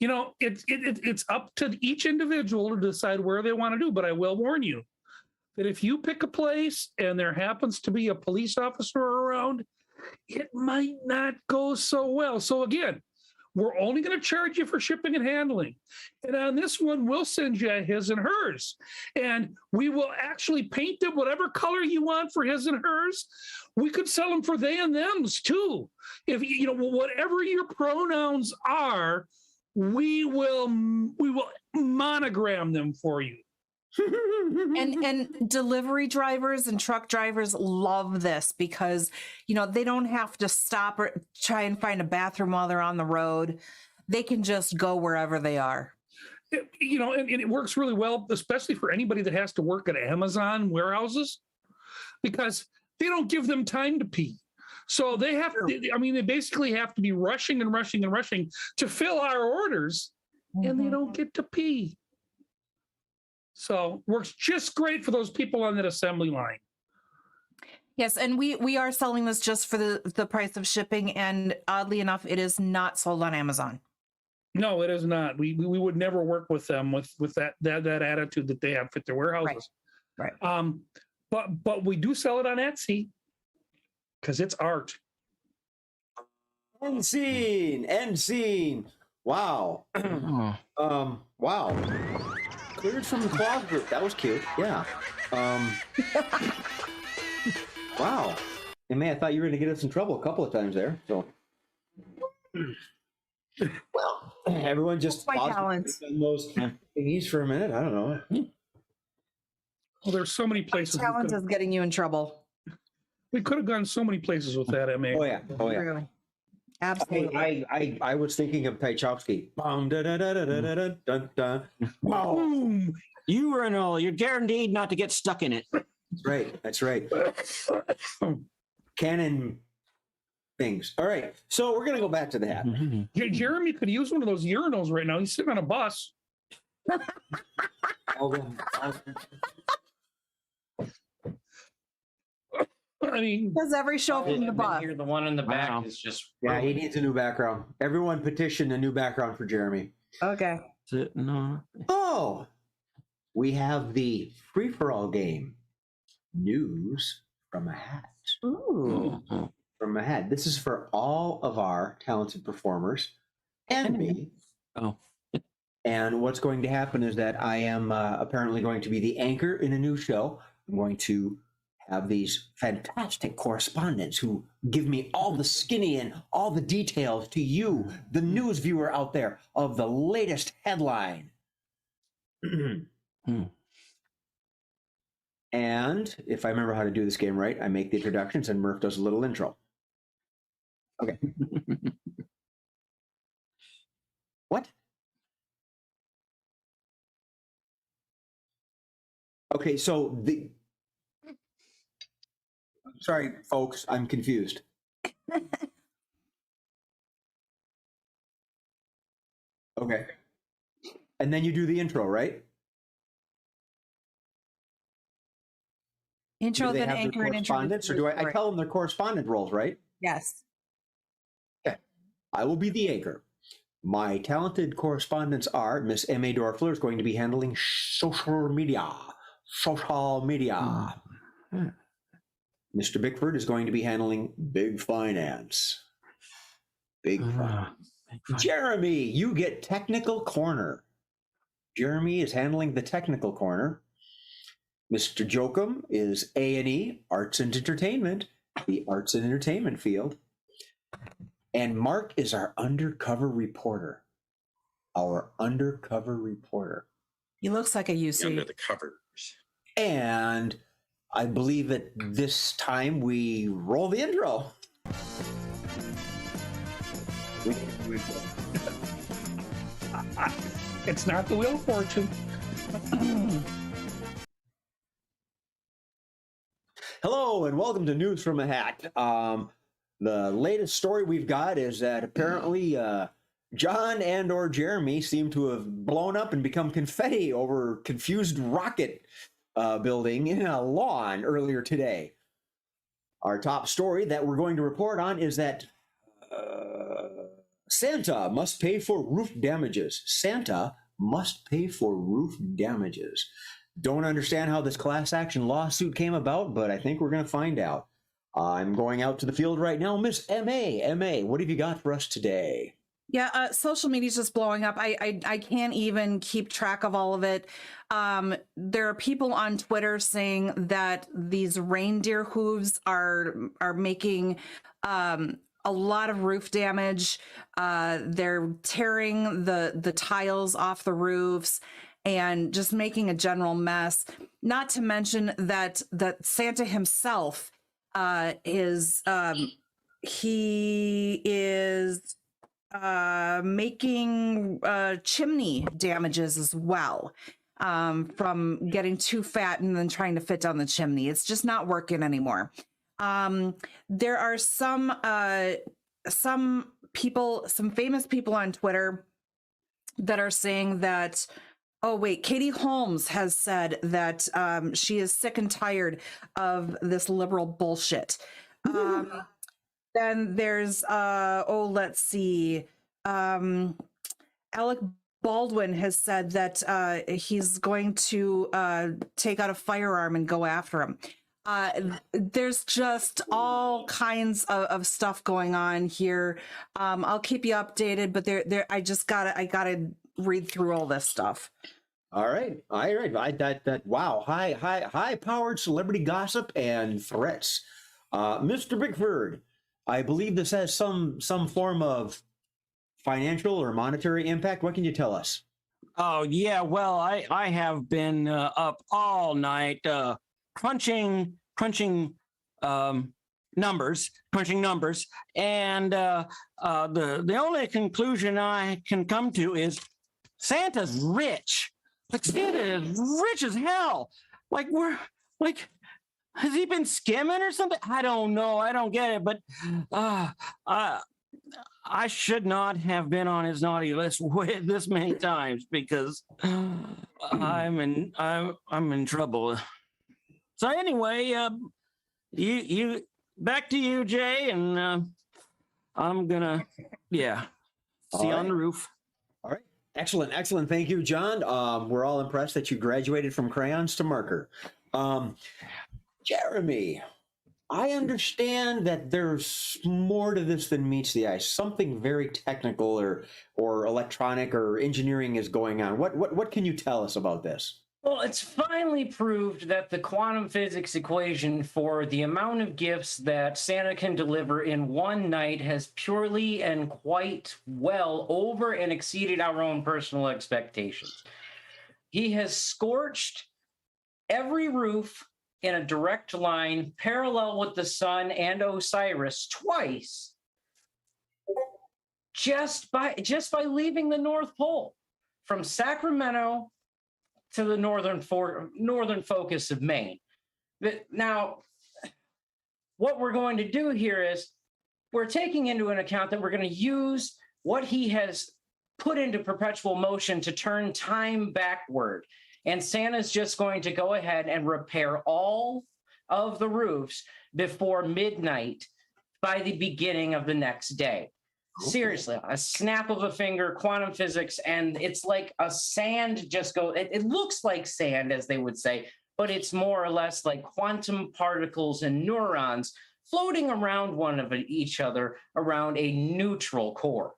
You know, it's up to each individual to decide where they want to do. But I will warn you that if you pick a place and there happens to be a police officer around, it might not go so well. So again, we're only going to charge you for shipping and handling. And on this one, we'll send you his and hers. And we will actually paint them whatever color you want for his and hers. We could sell them for they and thems too. If you know, whatever your pronouns are, we will monogram them for you. And delivery drivers and truck drivers love this because, you know, they don't have to stop or try and find a bathroom while they're on the road. They can just go wherever they are. You know, and it works really well, especially for anybody that has to work at Amazon warehouses, because they don't give them time to pee. So they have to, I mean, they basically have to be rushing to fill our orders, and they don't get to pee. So works just great for those people on that assembly line. Yes, and we are selling this just for the price of shipping, and oddly enough, it is not sold on Amazon. No, it is not. We would never work with them with that attitude that they have fit their warehouses. Right. But we do sell it on Etsy because it's art. End scene. Wow. Oh. Wow. Cleared from the Claus group. That was cute. Yeah. Wow. And man, I thought you were going to get us in trouble a couple of times there. So, well, everyone just My paused talent. on those thingies for a minute. I don't know. Well, there's so many places. Talent is getting you in trouble. We could have gone so many places with that, MA. Oh yeah. Really. Absolutely. I was thinking of Tchaikovsky. Bum, da, da, da, da, da, da, dun, dun. Oh, Boom. You were you're guaranteed not to get stuck in it. that's right. Canon things. All right. So we're gonna go back to the hat. Jeremy could use one of those urinals right now. He's sitting on a bus. I mean, Does every show from the bus. Here, the one in the back Wow. is just Yeah, he needs a new background. Everyone petition a new background for Jeremy. Okay. No. Oh, we have the free-for-all game. News from a hat. Ooh. From a hat. This is for all of our talented performers and me. Oh. And what's going to happen is that I am apparently going to be the anchor in a new show. I'm going to have these fantastic correspondents who give me all the skinny and all the details to you, the news viewer out there, of the latest headline. And if I remember how to do this game right, I make the introductions and Murph does a little intro. Okay. What? Okay, so sorry, folks, I'm confused. Okay. And then you do the intro, right? Intro, Do they then have their anchor, and correspondence, introduce. or do the I story. tell them their correspondent roles, right? Yes. I will be the anchor. My talented correspondents are Miss M.A. Dorfler is going to be handling social media. Social media. Mr. Bickford is going to be handling big finance. Big finance. Jeremy, you get technical corner. Jeremy is handling the technical corner. Mr. Jokum is A&E, arts and entertainment, the arts and entertainment field. And Mark is our undercover reporter. Our undercover reporter. He looks like a UC. Under the covers. And I believe at this time we roll the intro. It's not the Wheel of Fortune. Hello and welcome to News from a Hat. The latest story we've got is that apparently John and or Jeremy seem to have blown up and become confetti over confused rocket building in a lawn earlier today. Our top story that we're going to report on is that Santa must pay for roof damages. Santa must pay for roof damages. Don't understand how this class action lawsuit came about, but I think we're going to find out. I'm going out to the field right now. Miss M.A., M.A., what have you got for us today? Yeah, social media is just blowing up. I can't even keep track of all of it. There are people on Twitter saying that these reindeer hooves are making a lot of roof damage. They're tearing the tiles off the roofs and just making a general mess. Not to mention that Santa himself is making chimney damages as well, from getting too fat and then trying to fit down the chimney. It's just not working anymore. There are some famous people on Twitter that are saying that, oh wait, Katie Holmes has said that she is sick and tired of this liberal bullshit. Then there's let's see. Alec Baldwin has said that he's going to take out a firearm and go after him. There's just all kinds of stuff going on here. I'll keep you updated, but I gotta read through all this stuff. All right. Wow. High powered celebrity gossip and threats. Mr. Bickford, I believe this has some form of financial or monetary impact. What can you tell us? Oh yeah, well I have been up all night crunching numbers, and the only conclusion I can come to is Santa's rich. Like Santa is rich as hell. Like has he been skimming or something? I don't know. I don't get it. But I should not have been on his naughty list this many times because I'm in trouble. So anyway, you back to you, Jay, and I'm gonna see you on the roof. All right. Excellent. Thank you, John. We're all impressed that you graduated from crayons to marker. Jeremy, I understand that there's more to this than meets the eye. Something very technical or electronic or engineering is going on. What can you tell us about this? Well, it's finally proved that the quantum physics equation for the amount of gifts that Santa can deliver in one night has purely and quite well over and exceeded our own personal expectations. He has scorched every roof in a direct line parallel with the sun and Osiris twice just by leaving the North Pole from Sacramento to the northern focus of Maine. Now, what we're going to do here is we're taking into an account that we're going to use what he has put into perpetual motion to turn time backward. And Santa's just going to go ahead and repair all of the roofs before midnight by the beginning of the next day. Seriously, a snap of a finger, quantum physics, and it's like a sand just go. It looks like sand, as they would say, but it's more or less like quantum particles and neurons floating around one of each other around a neutral core.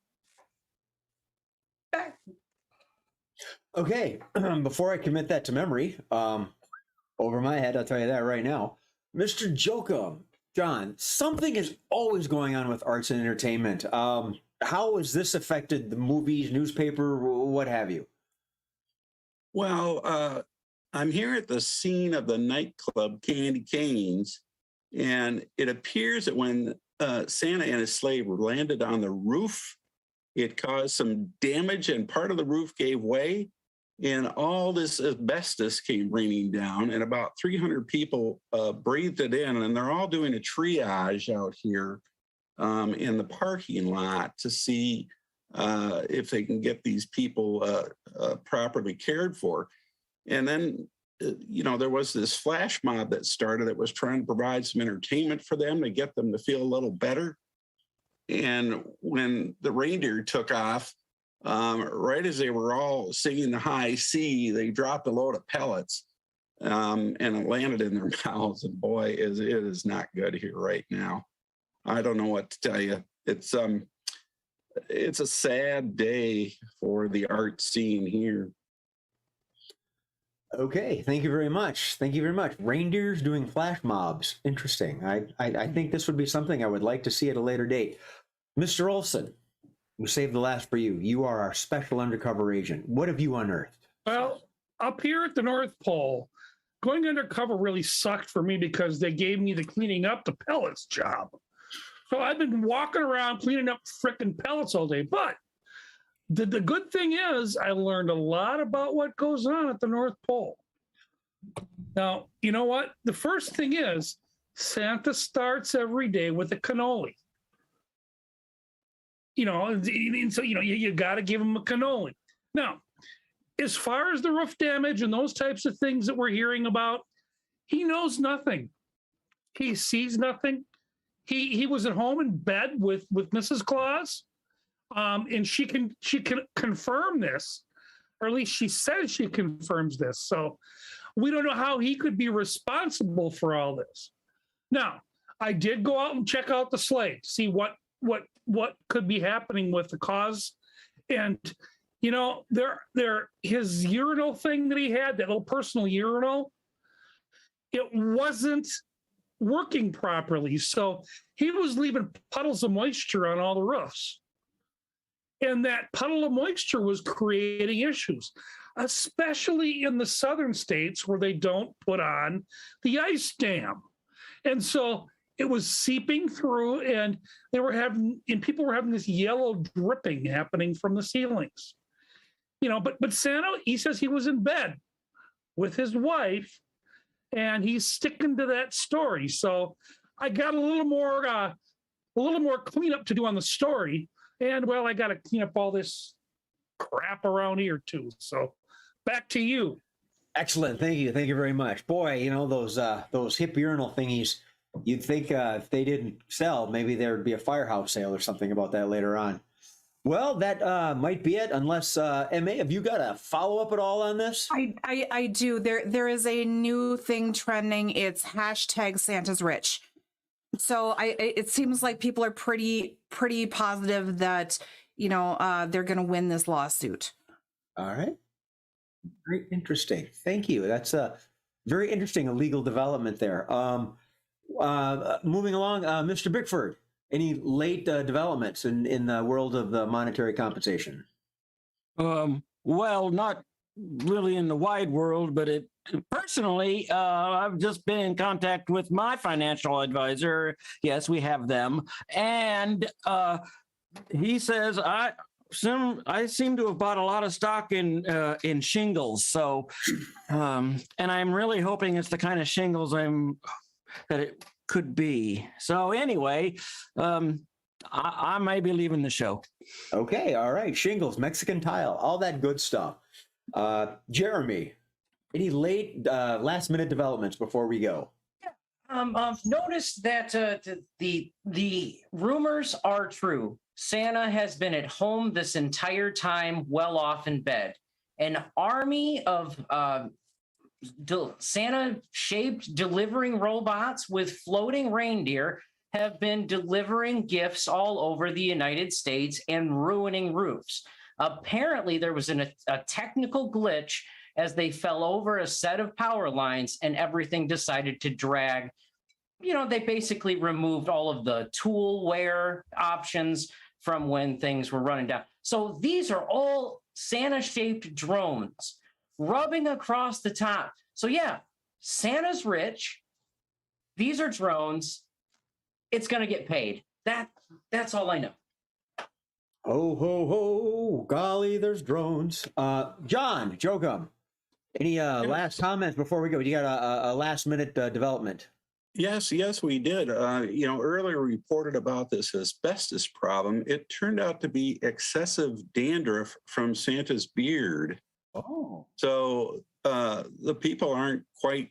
Okay, before I commit that to memory, over my head, I'll tell you that right now. Mr. Jokum, John, something is always going on with arts and entertainment. How has this affected the movies, newspaper, what have you? Well, I'm here at the scene of the nightclub Candy Canes, and it appears that when Santa and his slave landed on the roof, it caused some damage and part of the roof gave way, and all this asbestos came raining down, and about 300 people breathed it in, and they're all doing a triage out here in the parking lot to see if they can get these people properly cared for. And then, there was this flash mob that started that was trying to provide some entertainment for them to get them to feel a little better. And when the reindeer took off, right as they were all singing the high C, they dropped a load of pellets and it landed in their mouths. And boy, it is not good here right now. I don't know what to tell you. It's a sad day for the art scene here. Okay, thank you very much. Thank you very much. Reindeers doing flash mobs. Interesting. I think this would be something I would like to see at a later date. Mr. Olson, we saved the last for you. You are our special undercover agent. What have you unearthed? Well, up here at the North Pole, going undercover really sucked for me because they gave me the cleaning up the pellets job. So I've been walking around cleaning up frickin' pellets all day. But the good thing is I learned a lot about what goes on at the North Pole. Now, you know what? The first thing is Santa starts every day with a cannoli. And so, you got to give him a cannoli. Now, as far as the roof damage and those types of things that we're hearing about, he knows nothing. He sees nothing. He was at home in bed with Mrs. Claus, and she can confirm this, or at least she says she confirms this. So we don't know how he could be responsible for all this. Now, I did go out and check out the sleigh to see what could be happening with the cause, and his urinal thing that he had, that little personal urinal, it wasn't working properly. So he was leaving puddles of moisture on all the roofs. And that puddle of moisture was creating issues, especially in the southern states where they don't put on the ice dam. And so it was seeping through, and people were having this yellow dripping happening from the ceilings. But Santa, he says he was in bed with his wife, and he's sticking to that story. So I got a little more cleanup to do on the story. And well, I got to clean up all this crap around here too. So back to you. Excellent. Thank you. Thank you very much. Boy, those hip urinal thingies, you'd think if they didn't sell, maybe there'd be a firehouse sale or something about that later on. Well, that might be it, unless, MA, have you got a follow-up at all on this? I do. There is a new thing trending. It's hashtag Santa's rich. So it seems like people are pretty positive that, they're going to win this lawsuit. All right. Very interesting. Thank you. That's a very interesting legal development there. Moving along, Mr. Bickford, any late developments in the world of the monetary compensation? Well, not really in the wide world, but personally, I've just been in contact with my financial advisor. Yes, we have them. And he says, I seem to have bought a lot of stock in shingles. So, and I'm really hoping it's the kind of shingles that it could be. So anyway, I may be leaving the show. Okay, all right. Shingles, Mexican tile, all that good stuff. Jeremy, any late last minute developments before we go? I've noticed that the rumors are true. Santa has been at home this entire time, well off in bed. An army of Santa-shaped delivering robots with floating reindeer have been delivering gifts all over the United States and ruining roofs. Apparently, there was a technical glitch as they fell over a set of power lines and everything decided to drag. You know, they basically removed all of the tool wear options from when things were running down. So these are all Santa-shaped drones rubbing across the top. So yeah, Santa's rich. These are drones. It's going to get paid. That's all I know. Ho, ho, ho. Golly, there's drones. John, Jokum, any last comments before we go? You got a last minute development? Yes, we did. Earlier we reported about this asbestos problem. It turned out to be excessive dandruff from Santa's beard. Oh. So the people aren't quite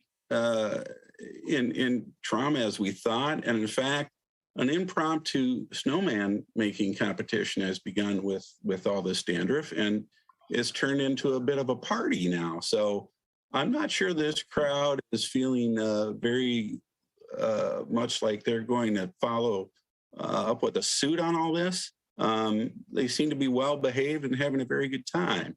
in trauma as we thought. And in fact, an impromptu snowman making competition has begun with all this dandruff, and it's turned into a bit of a party now. So I'm not sure this crowd is feeling very much like they're going to follow up with a suit on all this. They seem to be well behaved and having a very good time.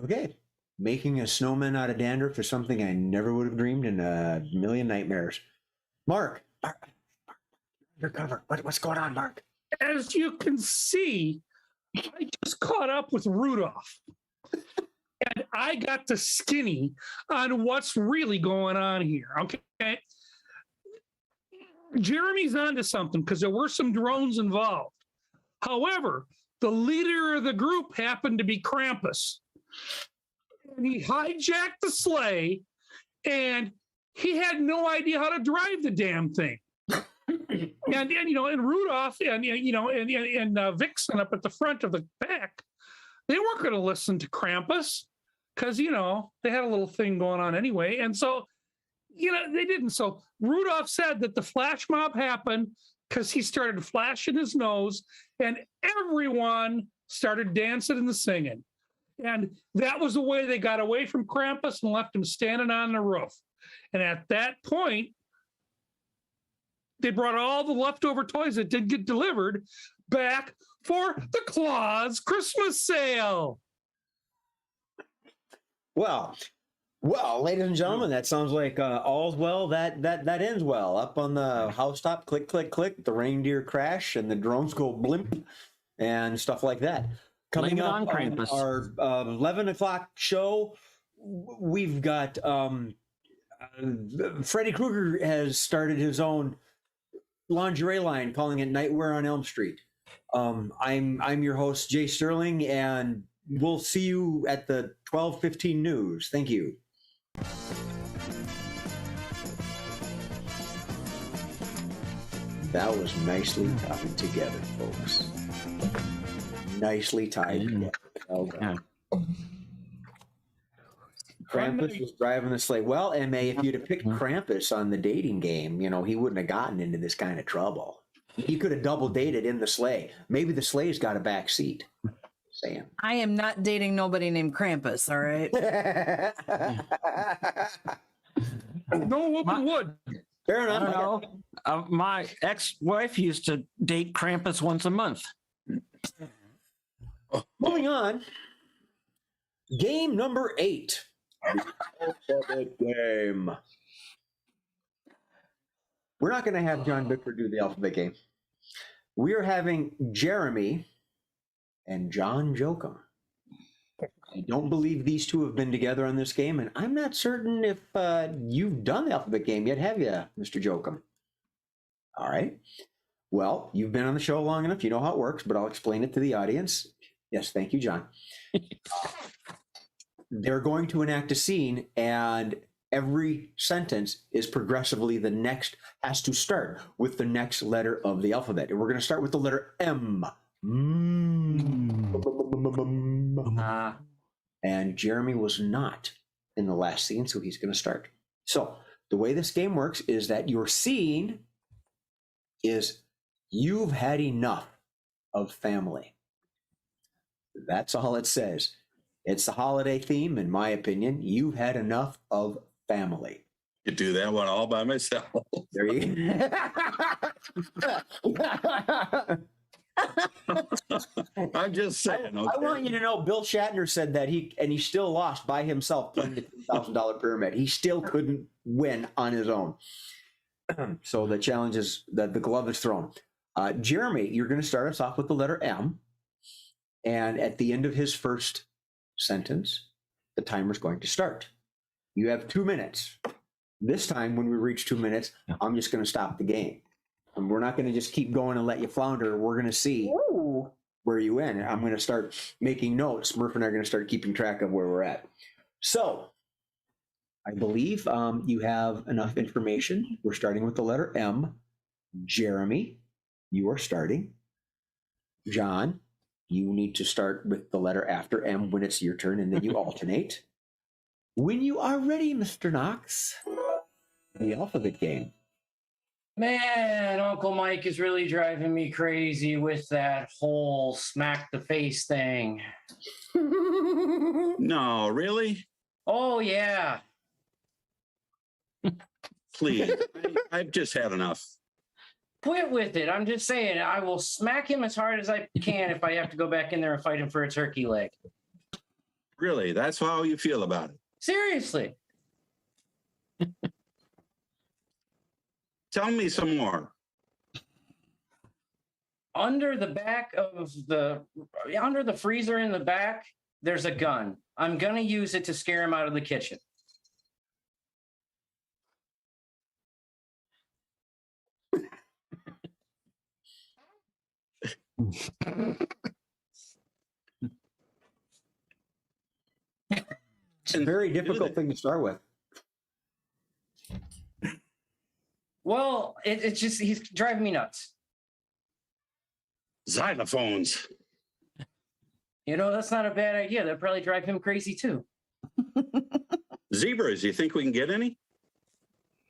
Okay. Making a snowman out of dandruff is something I never would have dreamed in a million nightmares. Mark, you're covered. What's going on, Mark? As you can see, I just caught up with Rudolph. And I got the skinny on what's really going on here. Okay. Jeremy's onto something because there were some drones involved. However, the leader of the group happened to be Krampus. And he hijacked the sleigh and he had no idea how to drive the damn thing. and Rudolph and Vixen up at the front of the pack, they weren't going to listen to Krampus because, they had a little thing going on anyway. And so, they didn't. So Rudolph said that the flash mob happened because he started flashing his nose and everyone started dancing and singing. And that was the way they got away from Krampus and left him standing on the roof. And at that point, they brought all the leftover toys that did get delivered back for the Claus Christmas sale. Well, ladies and gentlemen, that sounds like all's well that ends well. Up on the housetop, click, click, click, the reindeer crash and the drones go blimp and stuff like that. Coming up on Krampus. Our 11 o'clock show, we've got Freddy Krueger has started his own lingerie line, calling it Nightwear on Elm Street. I'm your host, Jay Sterling, and we'll see you at the 12:15 news. Thank you. That was nicely tied together, folks. Nicely tied together. Well done. Krampus was driving the sleigh. Well, MA, if you'd have picked Krampus on the dating game, he wouldn't have gotten into this kind of trouble. He could have double dated in the sleigh. Maybe the sleigh's got a back seat. Saying. I am not dating nobody named Krampus, all right? No whooping wood. Fair I enough. don't know. My ex-wife used to date Krampus once a month. Moving on. Game number 8. Alphabet game. We're not going to have John Bickford do the alphabet game. We are having Jeremy and John Jokum. I don't believe these two have been together on this game, and I'm not certain if you've done the alphabet game yet, have you, Mr. Jokum? All right. Well, you've been on the show long enough. You know how it works, but I'll explain it to the audience. Yes, thank you, John. They're going to enact a scene, and every sentence is progressively has to start with the next letter of the alphabet. And we're going to start with the letter M. And Jeremy was not in the last scene, so he's going to start. So the way this game works is that your scene is you've had enough of family. That's all it says. It's the holiday theme, in my opinion. You've had enough of family. You do that one all by myself. There you I'm just saying. I want you to know Bill Shatner said that he still lost by himself playing the $2,000 pyramid. He still couldn't win on his own. So the challenge is that the glove is thrown. Jeremy, you're going to start us off with the letter M. And at the end of his first sentence, the timer's going to start. You have 2 minutes. This time, when we reach 2 minutes, I'm just going to stop the game. And we're not going to just keep going and let you flounder. We're going to see where you end. I'm going to start making notes. Murph and I are going to start keeping track of where we're at. So I believe you have enough information. We're starting with the letter M. Jeremy, you are starting. John, you need to start with the letter after M when it's your turn, and then you alternate. When you are ready, Mr. Knox, the alphabet game. Man, Uncle Mike is really driving me crazy with that whole smack the face thing. No, really? Oh, yeah. Please. I've just had enough. Quit with it. I'm just saying, I will smack him as hard as I can if I have to go back in there and fight him for a turkey leg. Really? That's how you feel about it? Seriously. Tell me some more. Under the freezer in the back, there's a gun. I'm going to use it to scare him out of the kitchen. It's a very difficult thing to start with. Well, it's just, he's driving me nuts. Xylophones. You know, that's not a bad idea. That'd probably drive him crazy too. Zebras, you think we can get any?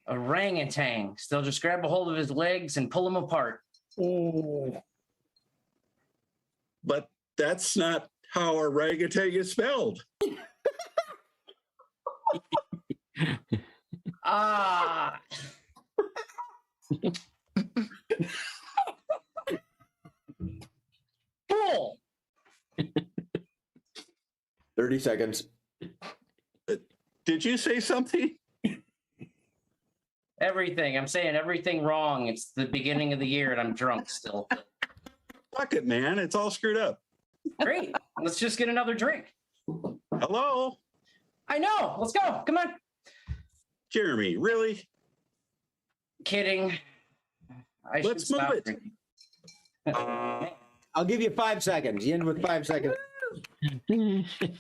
Orangutans. They'll just grab a hold of his legs and pull him apart. Oh, But that's not how orangutan is spelled. Ah. Bull. 30 seconds. Did you say something? Everything. I'm saying everything wrong. It's the beginning of the year and I'm drunk still. Fuck it, man. It's all screwed up. Great. Let's just get another drink. Hello? I know. Let's go. Come on. Jeremy, really? Kidding. I should Let's move stop it. drinking. I'll give you 5 seconds. You end with 5 seconds.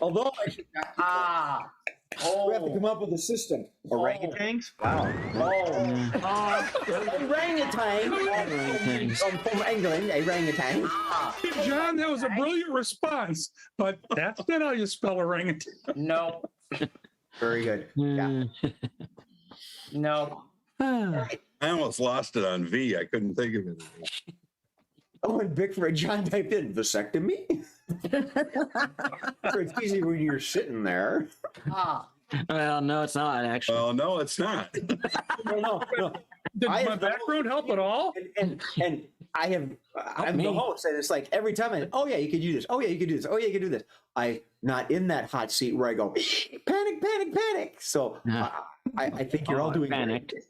Although I should Ah. we have to come Oh. up with a system. Orangutans? Wow. Oh. Orangutan. From England, orangutan. John, that was a brilliant response, but that's not how you spell orangutan. No. Very good. Yeah. No. I almost lost it on V. I couldn't think of it. Oh, and Bickford, John typed in vasectomy. It's easy when you're sitting there. Ah. Well, no, it's not actually. Well, no, it's not. No. Did I my have- background help at all? And I'm the host, and it's like every time oh yeah, you could do this. Oh yeah, you could do this. Oh yeah, you could do this. I'm not in that hot seat where I go panic, panic, panic. So I think you're all doing panicked. great.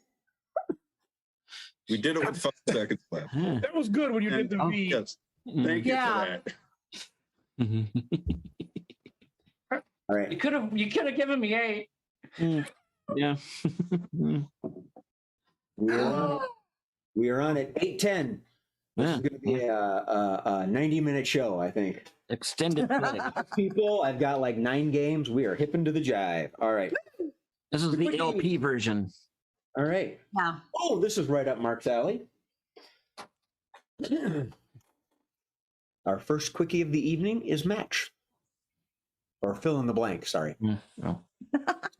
We did it with 5 seconds left. That was good when you did the And- V. Yes. Thank you Yeah. for that. All right. You could have given me 8. Yeah. We are on at 8:10. This is going to be a 90-minute show, I think. Extended play. People, I've got like 9 games. We are hip into the jive. All right. This is the LP version. All right. Yeah. Oh, this is right up Mark's alley. Our first quickie of the evening is match. Or fill in the blank, sorry. Oh.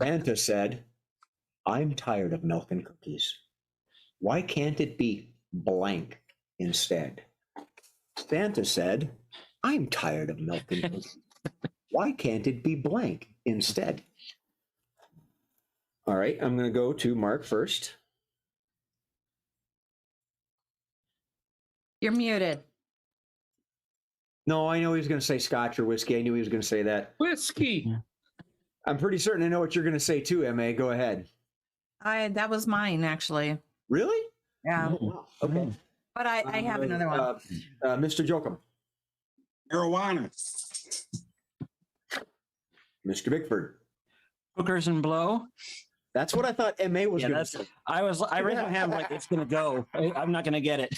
Santa said, I'm tired of milk and cookies. Why can't it be blank instead? Santa said, I'm tired of milk and cookies. Why can't it be blank instead? All right, I'm going to go to Mark first. You're muted. No, I know he was going to say scotch or whiskey. I knew he was going to say that. Whiskey. I'm pretty certain I know what you're going to say too, MA. Go ahead. That was mine, actually. Really? Yeah. Oh, wow. Okay. But I have another one. Mr. Jokum. Marijuana. Mr. Bickford. Hookers and blow. That's what I thought MA was Yeah, going to that's. say. I raised my hand like it's gonna go. I'm not gonna get it.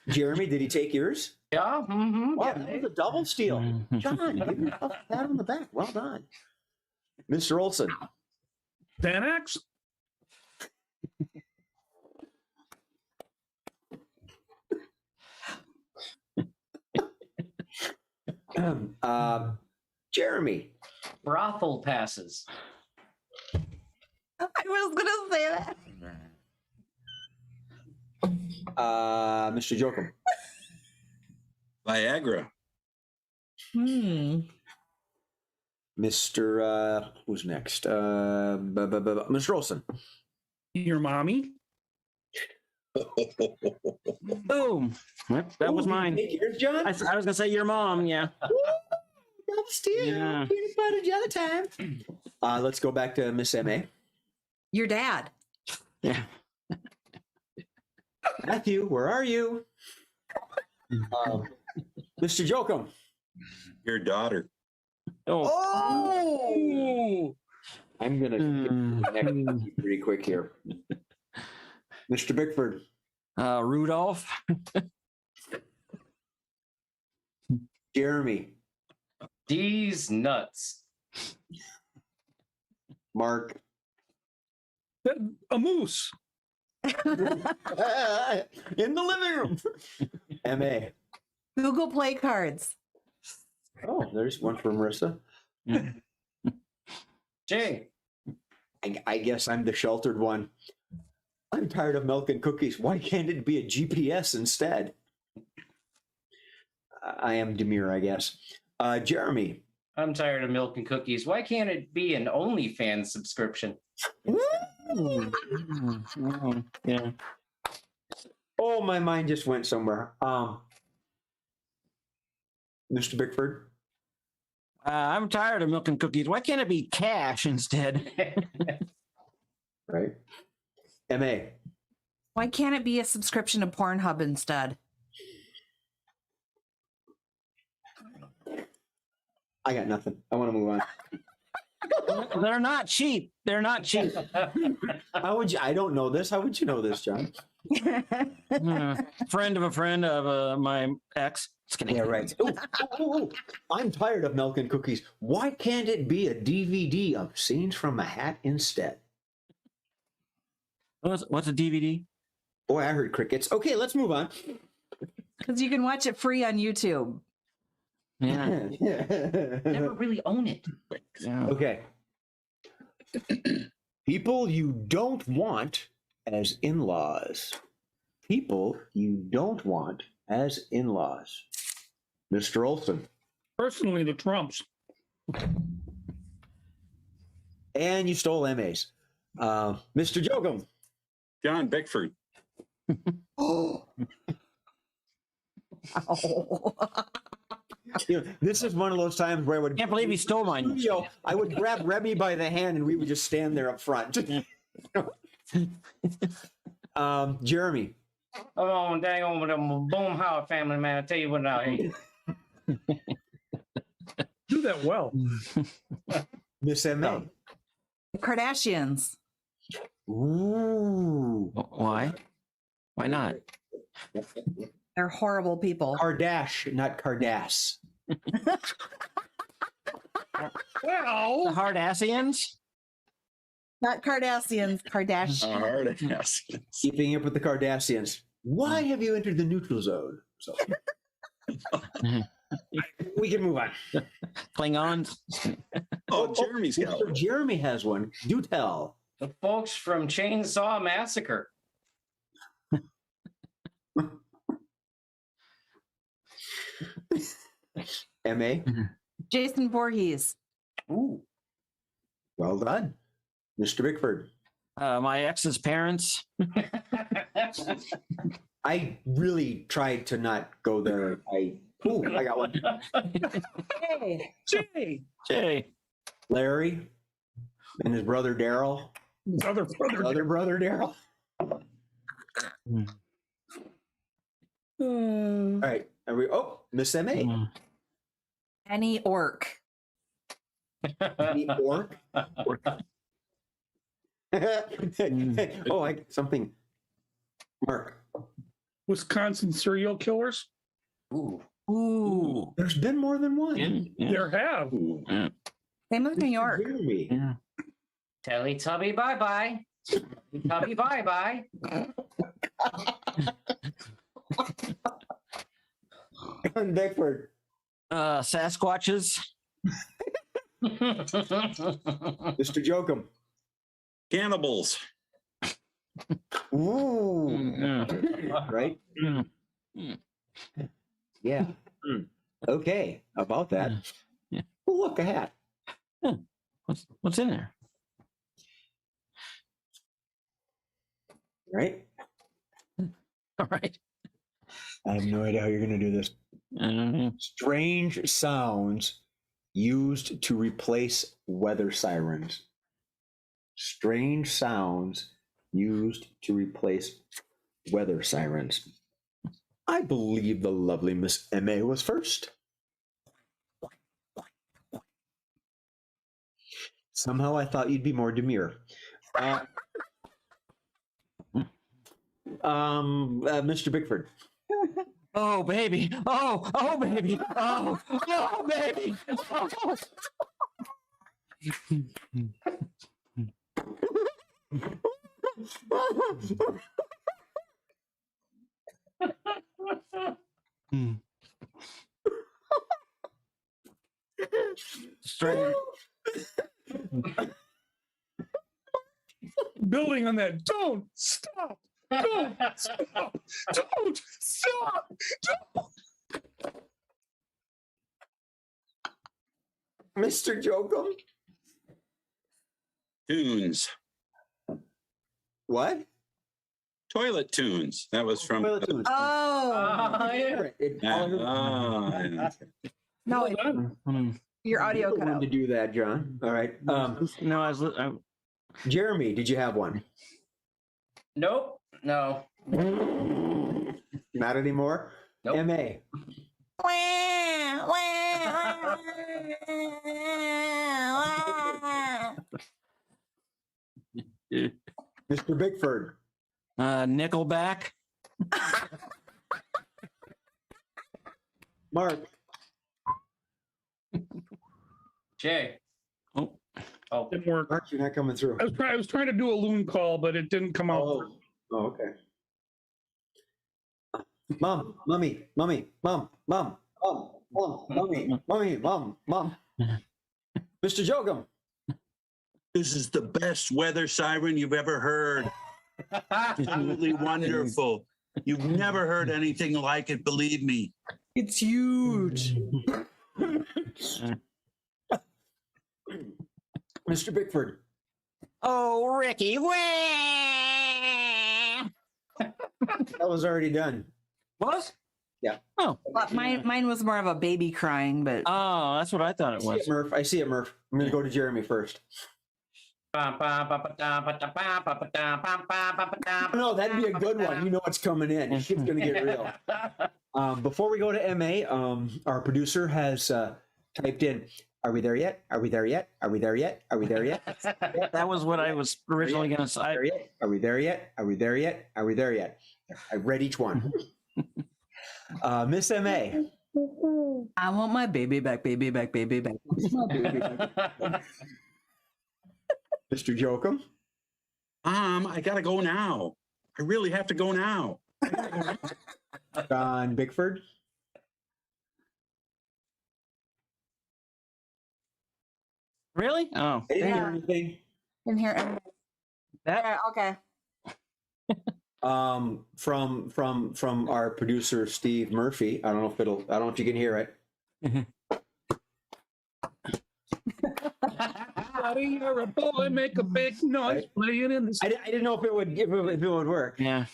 Jeremy, did he take yours? Yeah. Mm-hmm. Wow, that was a double steal. John, give yourself a pat on the back. Well done. Mr. Olson. Xanax. Jeremy. Brothel passes. I was gonna say that. Mr. Jokum. Viagra. Mr. Who's next? Mr. Olson. Your mommy. Boom. Yep, that was Ooh, mine. take yours, John. I was gonna say your mom. Yeah. Double steal. Yeah. Peanut butter jelly time. Let's go back to Miss MA. Your dad. Yeah. Matthew, where are you? Mr. Jokum. Your daughter. Oh. Oh! I'm going to get to the next pretty quick here. Mr. Bickford. Rudolph. Jeremy. These nuts. Mark. A moose. In the living room. MA. Google Play Cards. Oh, there's one for Marissa. Jay. I guess I'm the sheltered one. I'm tired of milk and cookies. Why can't it be a GPS instead? I am demure, I guess. Jeremy. I'm tired of milk and cookies. Why can't it be an OnlyFans subscription? Yeah. Oh, my mind just went somewhere. Mr. Bickford. I'm tired of milk and cookies. Why can't it be cash instead? Right. MA. Why can't it be a subscription to Pornhub instead? I got nothing. I want to move on. They're not cheap. They're not cheap. How would you? I don't know this. How would you know this, John? Friend of a friend of my ex. Just kidding. Yeah, right. Ooh. I'm tired of milk and cookies. Why can't it be a DVD of Scenes from a Hat instead? What's a DVD? Boy, I heard crickets. Okay, let's move on. Because you can watch it free on YouTube. Yeah. Never really own it. Yeah. Okay. People you don't want as in-laws. People you don't want as in-laws. Mr. Olson. Personally, the Trumps. And you stole MAs. Mr. Jokum. John Bickford. Oh. You know, this is one of those times where I would Can't believe he stole mine. studio, I would grab Remy by the hand and we would just stand there up front. Jeremy. Oh, dang on with them Boom Howard family, man. I tell you what now. Hey. Do that well. Miss MA. Kardashians. Ooh. Why? Why not? They're horrible people. Kardash, not Cardass. The Well, Hardassians? Not Cardassians, Kardashian. Hard ass. Keeping up with the Cardassians. Why have you entered the neutral zone? So we can move on. Klingons. Oh, Jeremy's got So one. Jeremy has one. Do tell. The folks from Chainsaw Massacre. M.A. Jason Voorhees. Ooh. Well done. Mr. Bickford. My ex's parents. I really tried to not go there. I got one. Hey. Jay, Jay. Larry and his brother Daryl. his other brother. Other brother Daryl. All right. Are we? Oh, Miss M.A. Any orc. The orc. Something. Mark. Wisconsin serial killers. Ooh. Ooh. There's been more than one. There have. Ooh. Same with New York. Jeremy. Yeah. Teletubby bye-bye. Teletubby bye-bye. Bickford. Sasquatches. Mr. Jokum. Cannibals. Ooh. Yeah. Right? Mm. Yeah. Okay. About that. Yeah. Oh, look, a hat. What's in there? Right? All right. I have no idea how you're going to do this. Strange sounds used to replace weather sirens. Strange sounds used to replace weather sirens. I believe the lovely Miss M.A. was first. Somehow I thought you'd be more demure. Mr. Bickford. Oh baby! Oh baby! Oh baby! Oh. Strange. Building on that. Don't stop. Don't stop. Don't stop. Don't. Mr. Jokum? Tunes. What? Toilet tunes. That was from. Toilet tunes. Oh. Yeah. Yeah. No, Well done. your audio You cut wanted out. to do that, John. All right. No, I Jeremy, did you have one? Nope. No. Not anymore? Nope. M.A. Mr. Bickford. Nickelback. Mark. Jay. Oh. Oh. Didn't work. Mark, you're not coming through. I was trying to do a loon call, but it didn't come out. Oh, okay. Mom, mommy, mommy, mom, mom, mom, mom, mommy, mommy, mom, mom. Mr. Jokum. This is the best weather siren you've ever heard. Absolutely wonderful. You've never heard anything like it, believe me. It's huge. Mr. Bickford. Oh, Ricky. That was already done. What? Yeah. Oh. Well, mine was more of a baby crying, but Oh, that's what I thought I it see was. it, Murph. I see it, Murph. I'm going to go to Jeremy first. No, that'd be a good one. You know what's coming in. Shit's going to get real. Before we go to M.A., our producer has typed in, are we there yet? Are we there yet? Are we there yet? Are we there yet? That was what I was originally going to say. Are we there yet? Are we there yet? Are we there yet? I read each one. Miss M.A. I want my baby back, baby back, baby back. Mr. Jokum. I gotta go now. I really have to go now. John Bickford. Really? Oh, I didn't hear Yeah. anything. In here. that Okay. From our producer Steve Murphy. I don't know if you can hear it. Buddy, you're a boy, make a big noise, playing in the. I didn't know if it would work. yeah.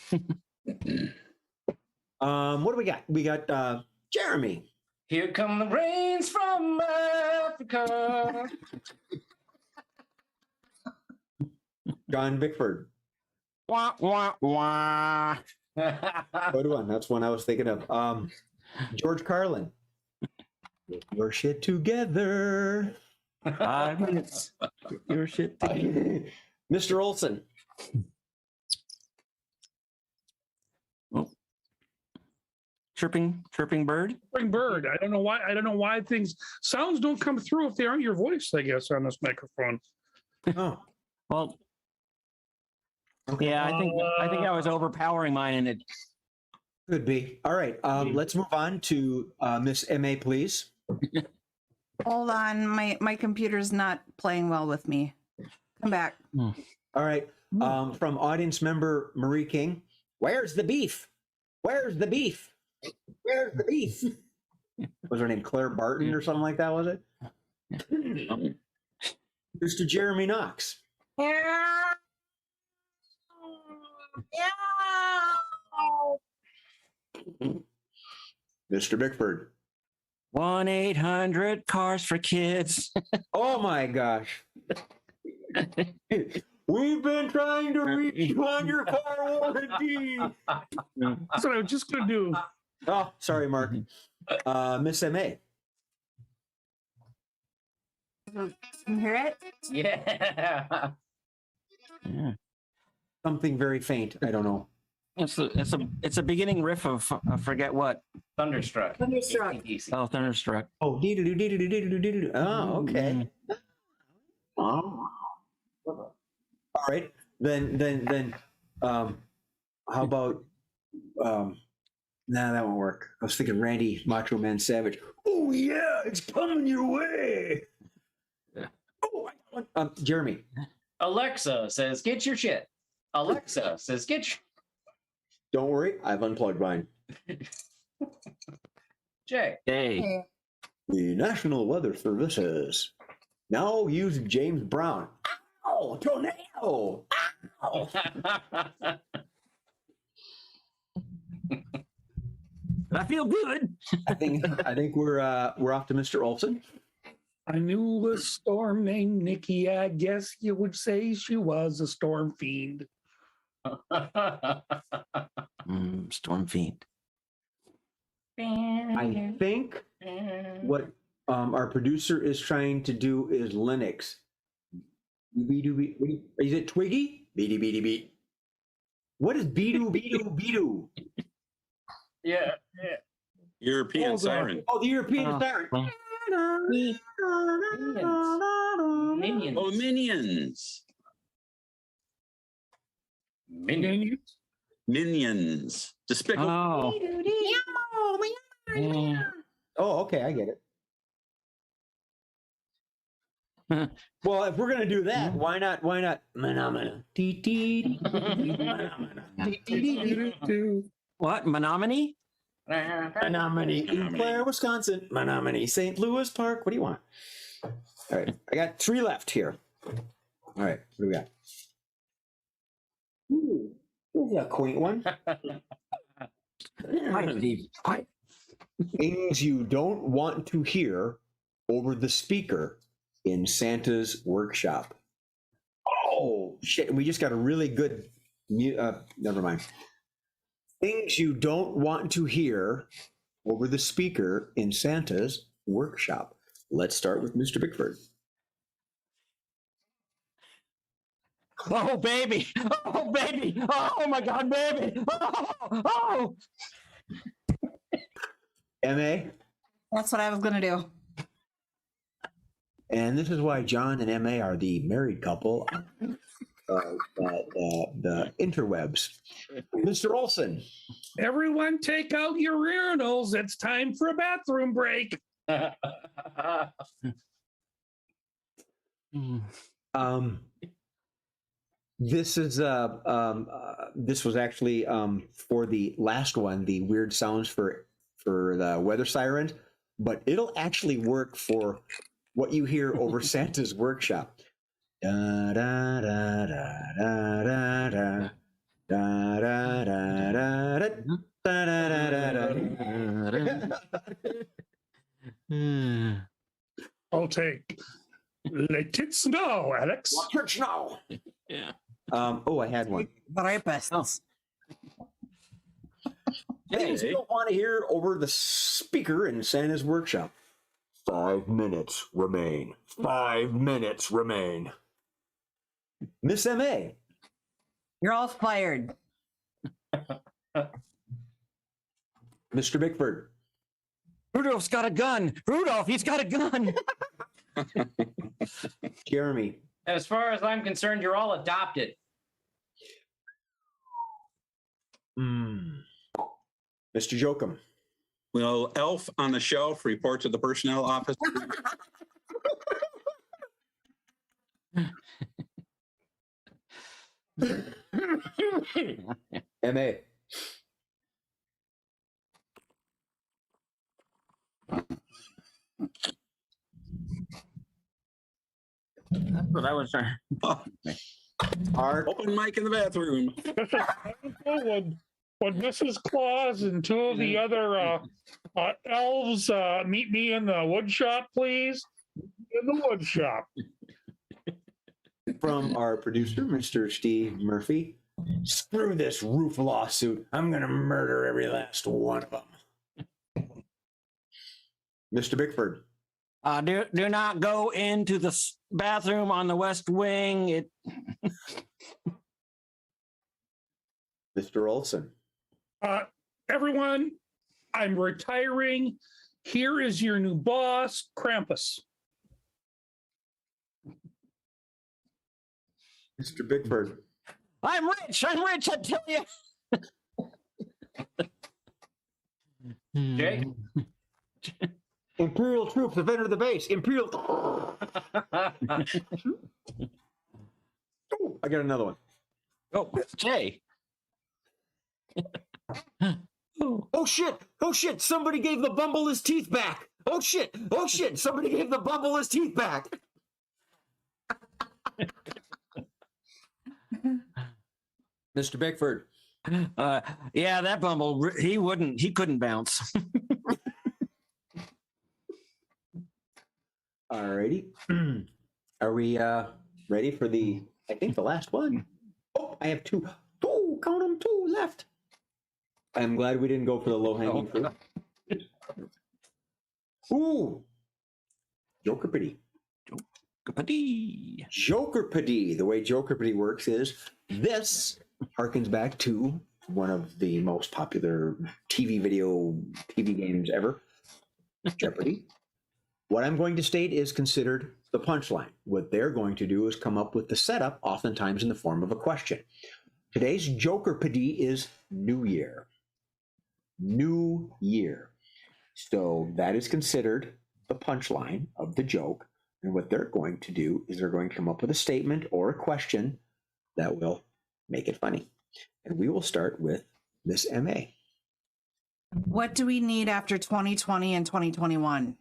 What do we got? We got Jeremy. Here come the rains from Africa. John Bickford. Wah wah wah. Good one. That's one I was thinking of. George Carlin. Get your shit together. 5 minutes. Your shit. Mr. Olson. Chirping bird. Spring bird. I don't know why sounds don't come through if they aren't your voice, I guess, on this microphone. Oh, Well, okay. yeah, I think I was overpowering mine, and it. Could be. All right. Let's move on to Miss MA, please. Hold on. My computer's not playing well with me. Come back. All right. From audience member Marie King. Where's the beef? Where's the beef? Where's the beef? Was her name Claire Barton or something like that, was it? Mr. Jeremy Knox. Mr. Bickford. 1-800 cars for kids. Oh my gosh. We've been trying to reach you on your car warranty. That's what I was just gonna do. Oh, sorry, Mark. Miss MA. Can you hear it? Yeah. Yeah. Something very faint. I don't know. It's a beginning riff of I forget what. Thunderstruck. Thunderstruck. AC/DC. Oh, Thunderstruck. Oh, dee-doo-doo-dee-doo-doo-doo-doo-doo. Oh, okay. Oh. All right. Then how about nah, that won't work. I was thinking Randy Macho Man Savage. Oh yeah, it's coming your way. Oh, Jeremy. Alexa says, "Get your shit." Alexa says, "Get your." Don't worry, I've unplugged mine. Jay. Hey. Hey. The National Weather Service has now used James Brown. Ow, tornado! Ow. I feel good. I think we're off to Mr. Olson. I knew a storm named Nikki. I guess you would say she was a storm fiend. Storm Fiend. I think what our producer is trying to do is Linux. Is it Twiggy? Beady beady beat. What is beedoo beedoo beedoo? Yeah. European Hold on. siren. Oh, the European siren. Minions. Oh, minions. Minions. Minions. Despicable. Oh. Yeah. Oh, okay, I get it. Well, if we're gonna do that, why not? Phenomena. What? Menominee? Menominee, Eau Claire, Wisconsin. Menominee, St. Louis Park. What do you want? All right, I got 3 left here. All right, what do we got? Ooh, there's a quaint one. Quiet. Things you don't want to hear over the speaker in Santa's workshop. Oh shit! We just got a really good. Never mind. Things you don't want to hear over the speaker in Santa's workshop. Let's start with Mr. Bickford. Oh, baby. Oh, baby. Oh, my God, baby. Oh. MA, That's what I was gonna do. and this is why John and MA are the married couple. the interwebs. Mr. Olson. Everyone take out your urinals. It's time for a bathroom break. This is this was actually for the last one, the weird sounds for the weather sirens, but it'll actually work for what you hear over Santa's workshop. Da da da da da da da da da da da I'll take. Let it snow, Alex. Watch it now. Yeah. Oh, I had one. Rapists. Things you don't want to hear over the speaker in Santa's workshop. 5 minutes remain. 5 minutes remain. Miss M.A. You're all fired. Mr. Bickford. Rudolph's got a gun. Rudolph, he's got a gun. Jeremy. As far as I'm concerned, you're all adopted. Mr. Jokum. Will Elf on the Shelf report to the personnel office? M.A. That's what I was trying. Art. Open mic in the bathroom. When Mrs. Claus and two of the other elves meet me in the wood shop, please. In the wood shop. From our producer, Mr. Steve Murphy. Screw this roof lawsuit. I'm going to murder every last one of them. Mr. Bickford. Do not go into the bathroom on the west wing. Mr. Olson. Everyone, I'm retiring. Here is your new boss, Krampus. Mr. Bickford. I'm rich, I tell you. Jay? Imperial troops have entered the base. Imperial. Oh, I got another one. Oh, Jay. Oh shit! Oh shit! Somebody gave the Bumble his teeth back. Oh shit! Oh shit! Somebody gave the Bumble his teeth back. Mr. Bickford. Yeah, that Bumble, he couldn't bounce. Alrighty. Are we ready for the, I think the last one? Oh, I have two. Two, count them, two left. I'm glad we didn't go for the low-hanging fruit. Ooh. Jokerpity. Jokerpity. The way Jokerpity works is this harkens back to one of the most popular TV games ever, Jeopardy. What I'm going to state is considered the punchline. What they're going to do is come up with the setup, oftentimes in the form of a question. Today's Jokerpady is New Year. New Year. So that is considered the punchline of the joke. And what they're going to do is they're going to come up with a statement or a question that will make it funny. And we will start with Miss M.A. What do we need after 2020 and 2021?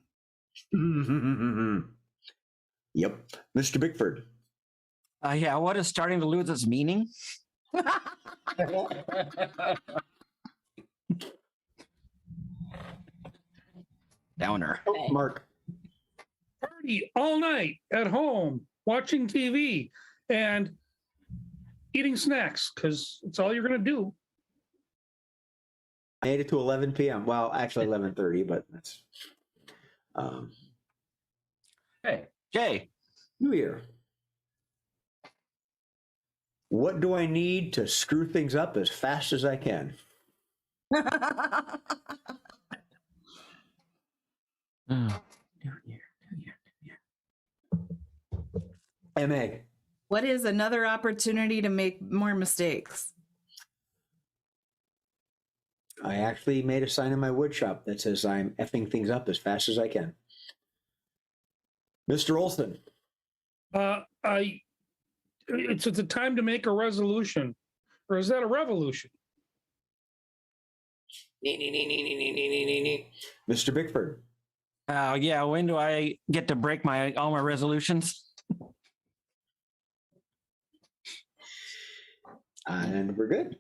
Yep. Mr. Bickford. Yeah, what is starting to lose its meaning? Downer. Oh, Mark. Party all night at home, watching TV and eating snacks because it's all you're going to do. I made it to 11 p.m. Well, actually 11:30, but that's Hey. Jay. New Year. What do I need to screw things up as fast as I can? New year. M.A. What is another opportunity to make more mistakes? I actually made a sign in my wood shop that says I'm effing things up as fast as I can. Mr. Olson. It's a time to make a resolution, or is that a revolution? Mr. Bickford. Yeah, when do I get to break all my resolutions? And we're good.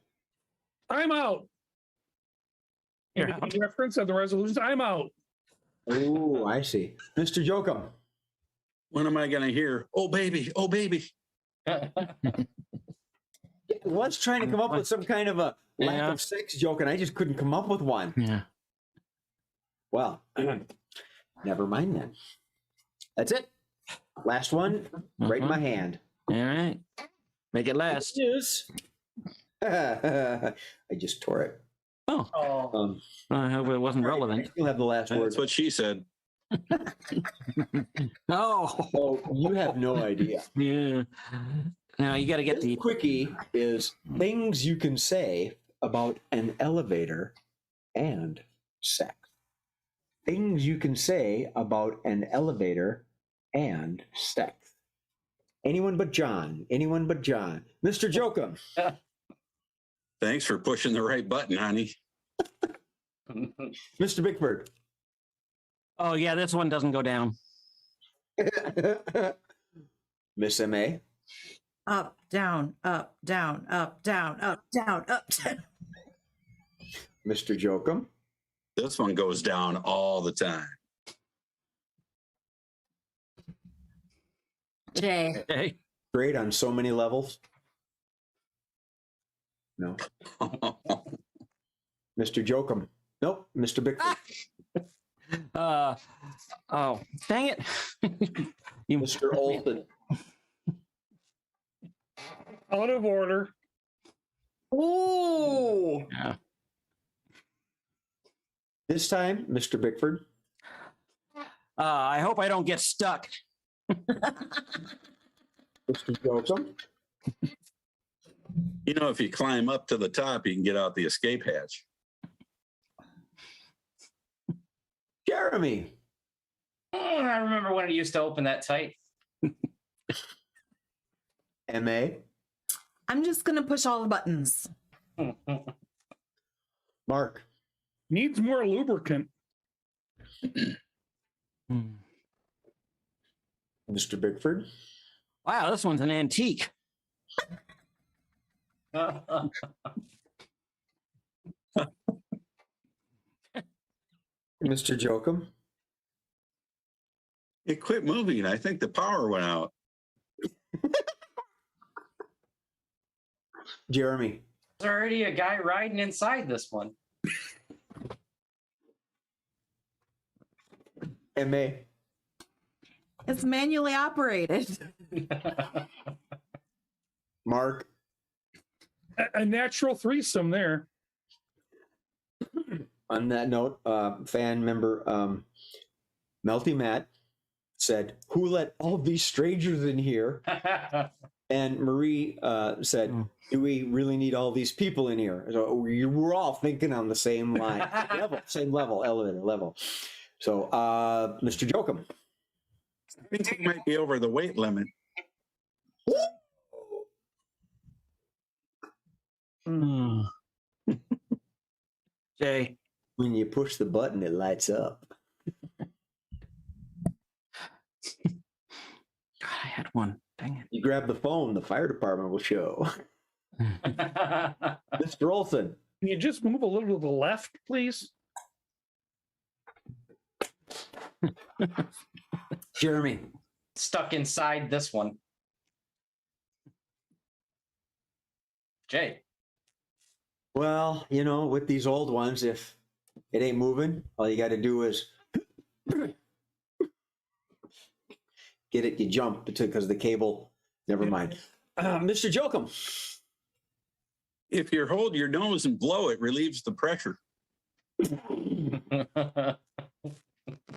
I'm out. You're In out. reference of the resolutions, I'm out. Oh, I see. Mr. Jokum. When am I going to hear, oh, baby, oh, baby? I was trying to come up with some kind of a lack Yeah. of sex joke, and I just couldn't come up with one. Yeah. Well, never mind then. That's it. Last one, right in my hand. All right. Make it last. News. I just tore it. Oh, I hope it wasn't I relevant. still have the last word. That's what she said. Oh, Oh, you have no idea. yeah. Now you got to get This the. quickie is things you can say about an elevator and sex. Things you can say about an elevator and sex. Anyone but John. Anyone but John. Mr. Jokum. Thanks for pushing the right button, honey. Mr. Bickford. Oh, yeah, this one doesn't go down. Miss M.A. Up, down, up, down, up, down, up, down, up, down. Mr. Jokum. This one goes down all the time. Jay. Hey. Great on so many levels. No. Mr. Jokum. Nope. Mr. Bickford. Oh, dang it. You, Mr. Olson. Out of order. Ooh. Yeah. This time, Mr. Bickford. I hope I don't get stuck. Mr. Jokum. You know, if you climb up to the top, you can get out the escape hatch. Jeremy. I remember when it used to open that tight. M.A. I'm just going to push all the buttons. Mark. Needs more lubricant. Mr. Bickford. Wow, this one's an antique. Mr. Jokum. It quit moving. I think the power went out. Jeremy. There's already a guy riding inside this one. M.A. It's manually operated. Mark. A natural threesome there. On that note, fan member Melty Matt said, "Who let all these strangers in here?" And Marie said, "Do we really need all these people in here?" So we're all thinking on the same line, same level, elevator level. So, Mr. Jokum. I think we might be over the weight limit. Jay. When you push the button, it lights up. God, I had one. Dang You grab the phone, the fire department will show. Mr. Olson. Can you just move a little to the left, please? Jeremy. Stuck inside this one. Jay. Well, you know, with these old ones, if it ain't moving, all you got to do is get it, you jump because the cable, never mind. Mr. Jokum. If you hold your nose and blow, it relieves the pressure.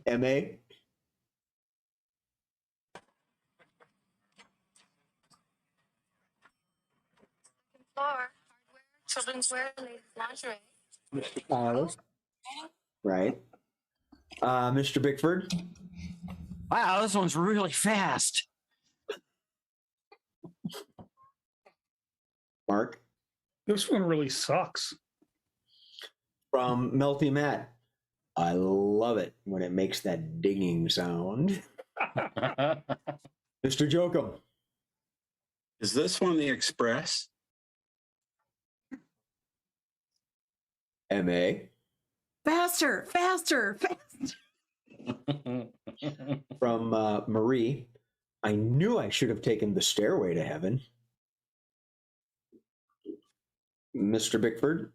M.A. hardware, children's wear, ladies lingerie. Mr. Carlos. Right. Mr. Bickford. Wow, this one's really fast. Mark. This one really sucks. From Melty Matt. I love it when it makes that dinging sound. Mr. Jokum. Is this one the Express? M.A. Faster, faster, faster. From Marie. I knew I should have taken the stairway to heaven. Mr. Bickford.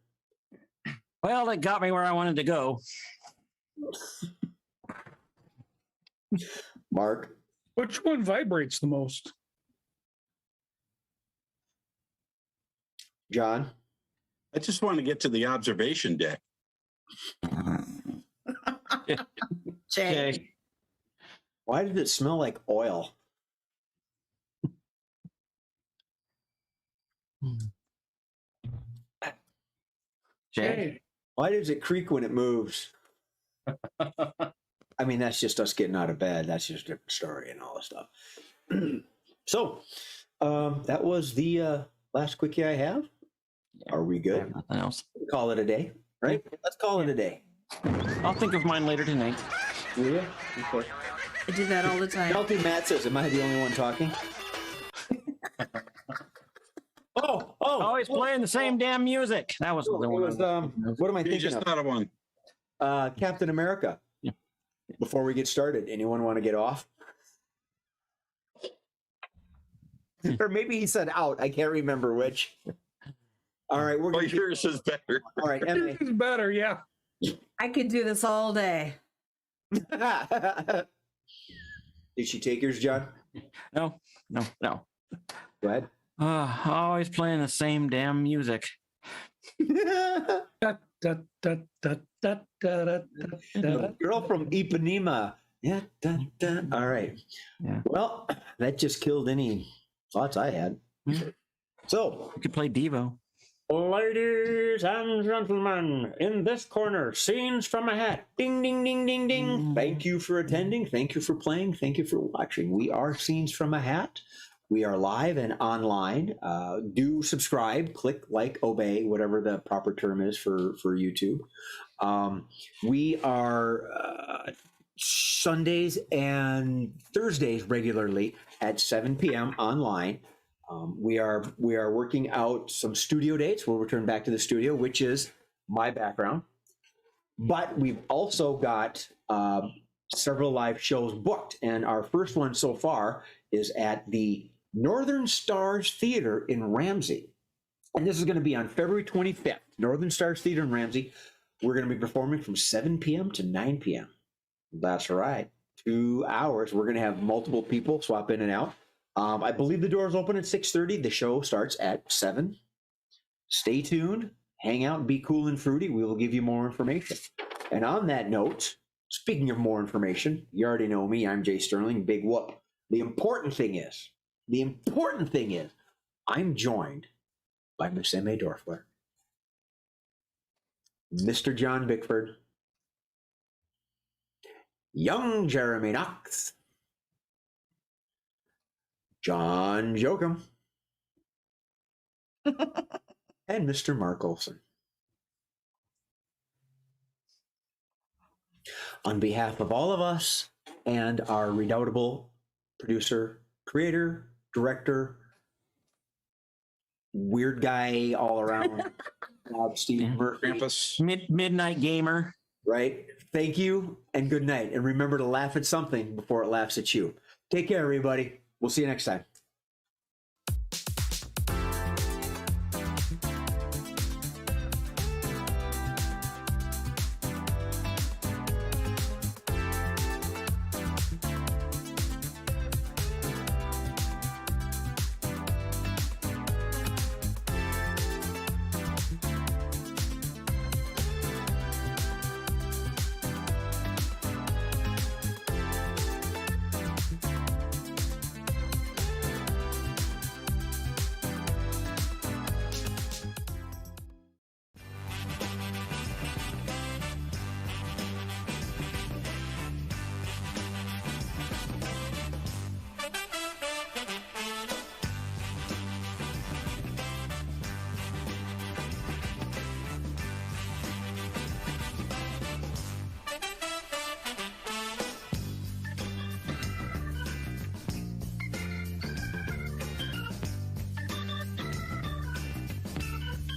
Well, it got me where I wanted to go. Mark. Which one vibrates the most? John. I just want to get to the observation deck. Jay. Why did it smell like oil? Jay. Why does it creak when it moves? I mean, that's just us getting out of bed. That's just a different story and all this stuff. So, that was the last quickie I have. Are we good? Nothing else. Call it a day, right? Let's call it a day. I'll think of mine later tonight. Yeah. Okay. I do that all the time. Melty Matt says, "Am I the only one talking?" Always playing the same damn music. That was the It one. was, what am I You thinking just of? thought of one. Captain America. Yeah. Before we get started, anyone want to get off? Or maybe he said out. I can't remember which. All right, we're Oh, going to yours is better. all right, Emma. This is better, yeah. I could do this all day. Did she take yours, John? No. Go ahead. Always playing the same damn music. Da, da, da, da, da, da, da, da. Girl from Ipanema. Yeah. All right. Yeah. Well, that just killed any thoughts I had. Yeah. So, You could play Devo. ladies and gentlemen, in this corner, scenes from a hat. Ding, ding, ding, ding, ding. Thank you for attending. Thank you for playing. Thank you for watching. We are Scenes from a Hat. We are live and online. Do subscribe, click, like, obey, whatever the proper term is for YouTube. We are Sundays and Thursdays regularly at 7 p.m. online. We are working out some studio dates. We'll return back to the studio, which is my background. But we've also got several live shows booked, and our first one so far is at the Northern Stars Theater in Ramsey. And this is going to be on February 25th. Northern Stars Theater in Ramsey. We're going to be performing from 7 p.m. to 9 p.m. That's right. 2 hours. We're going to have multiple people swap in and out. I believe the doors open at 6:30. The show starts at 7. Stay tuned. Hang out and be cool and fruity. We will give you more information. And on that note, speaking of more information, you already know me. I'm Jay Sterling. Big whoop. The important thing is, I'm joined by Miss M.A. Dorfler, Mr. John Bickford, young Jeremy Knox, John Jokum, and Mr. Mark Olson. On behalf of all of us and our redoubtable producer, creator, director, weird guy all around, Steve Murphy, Krampus. Midnight gamer. right? Thank you and good night. And remember to laugh at something before it laughs at you. Take care, everybody. We'll see you next time.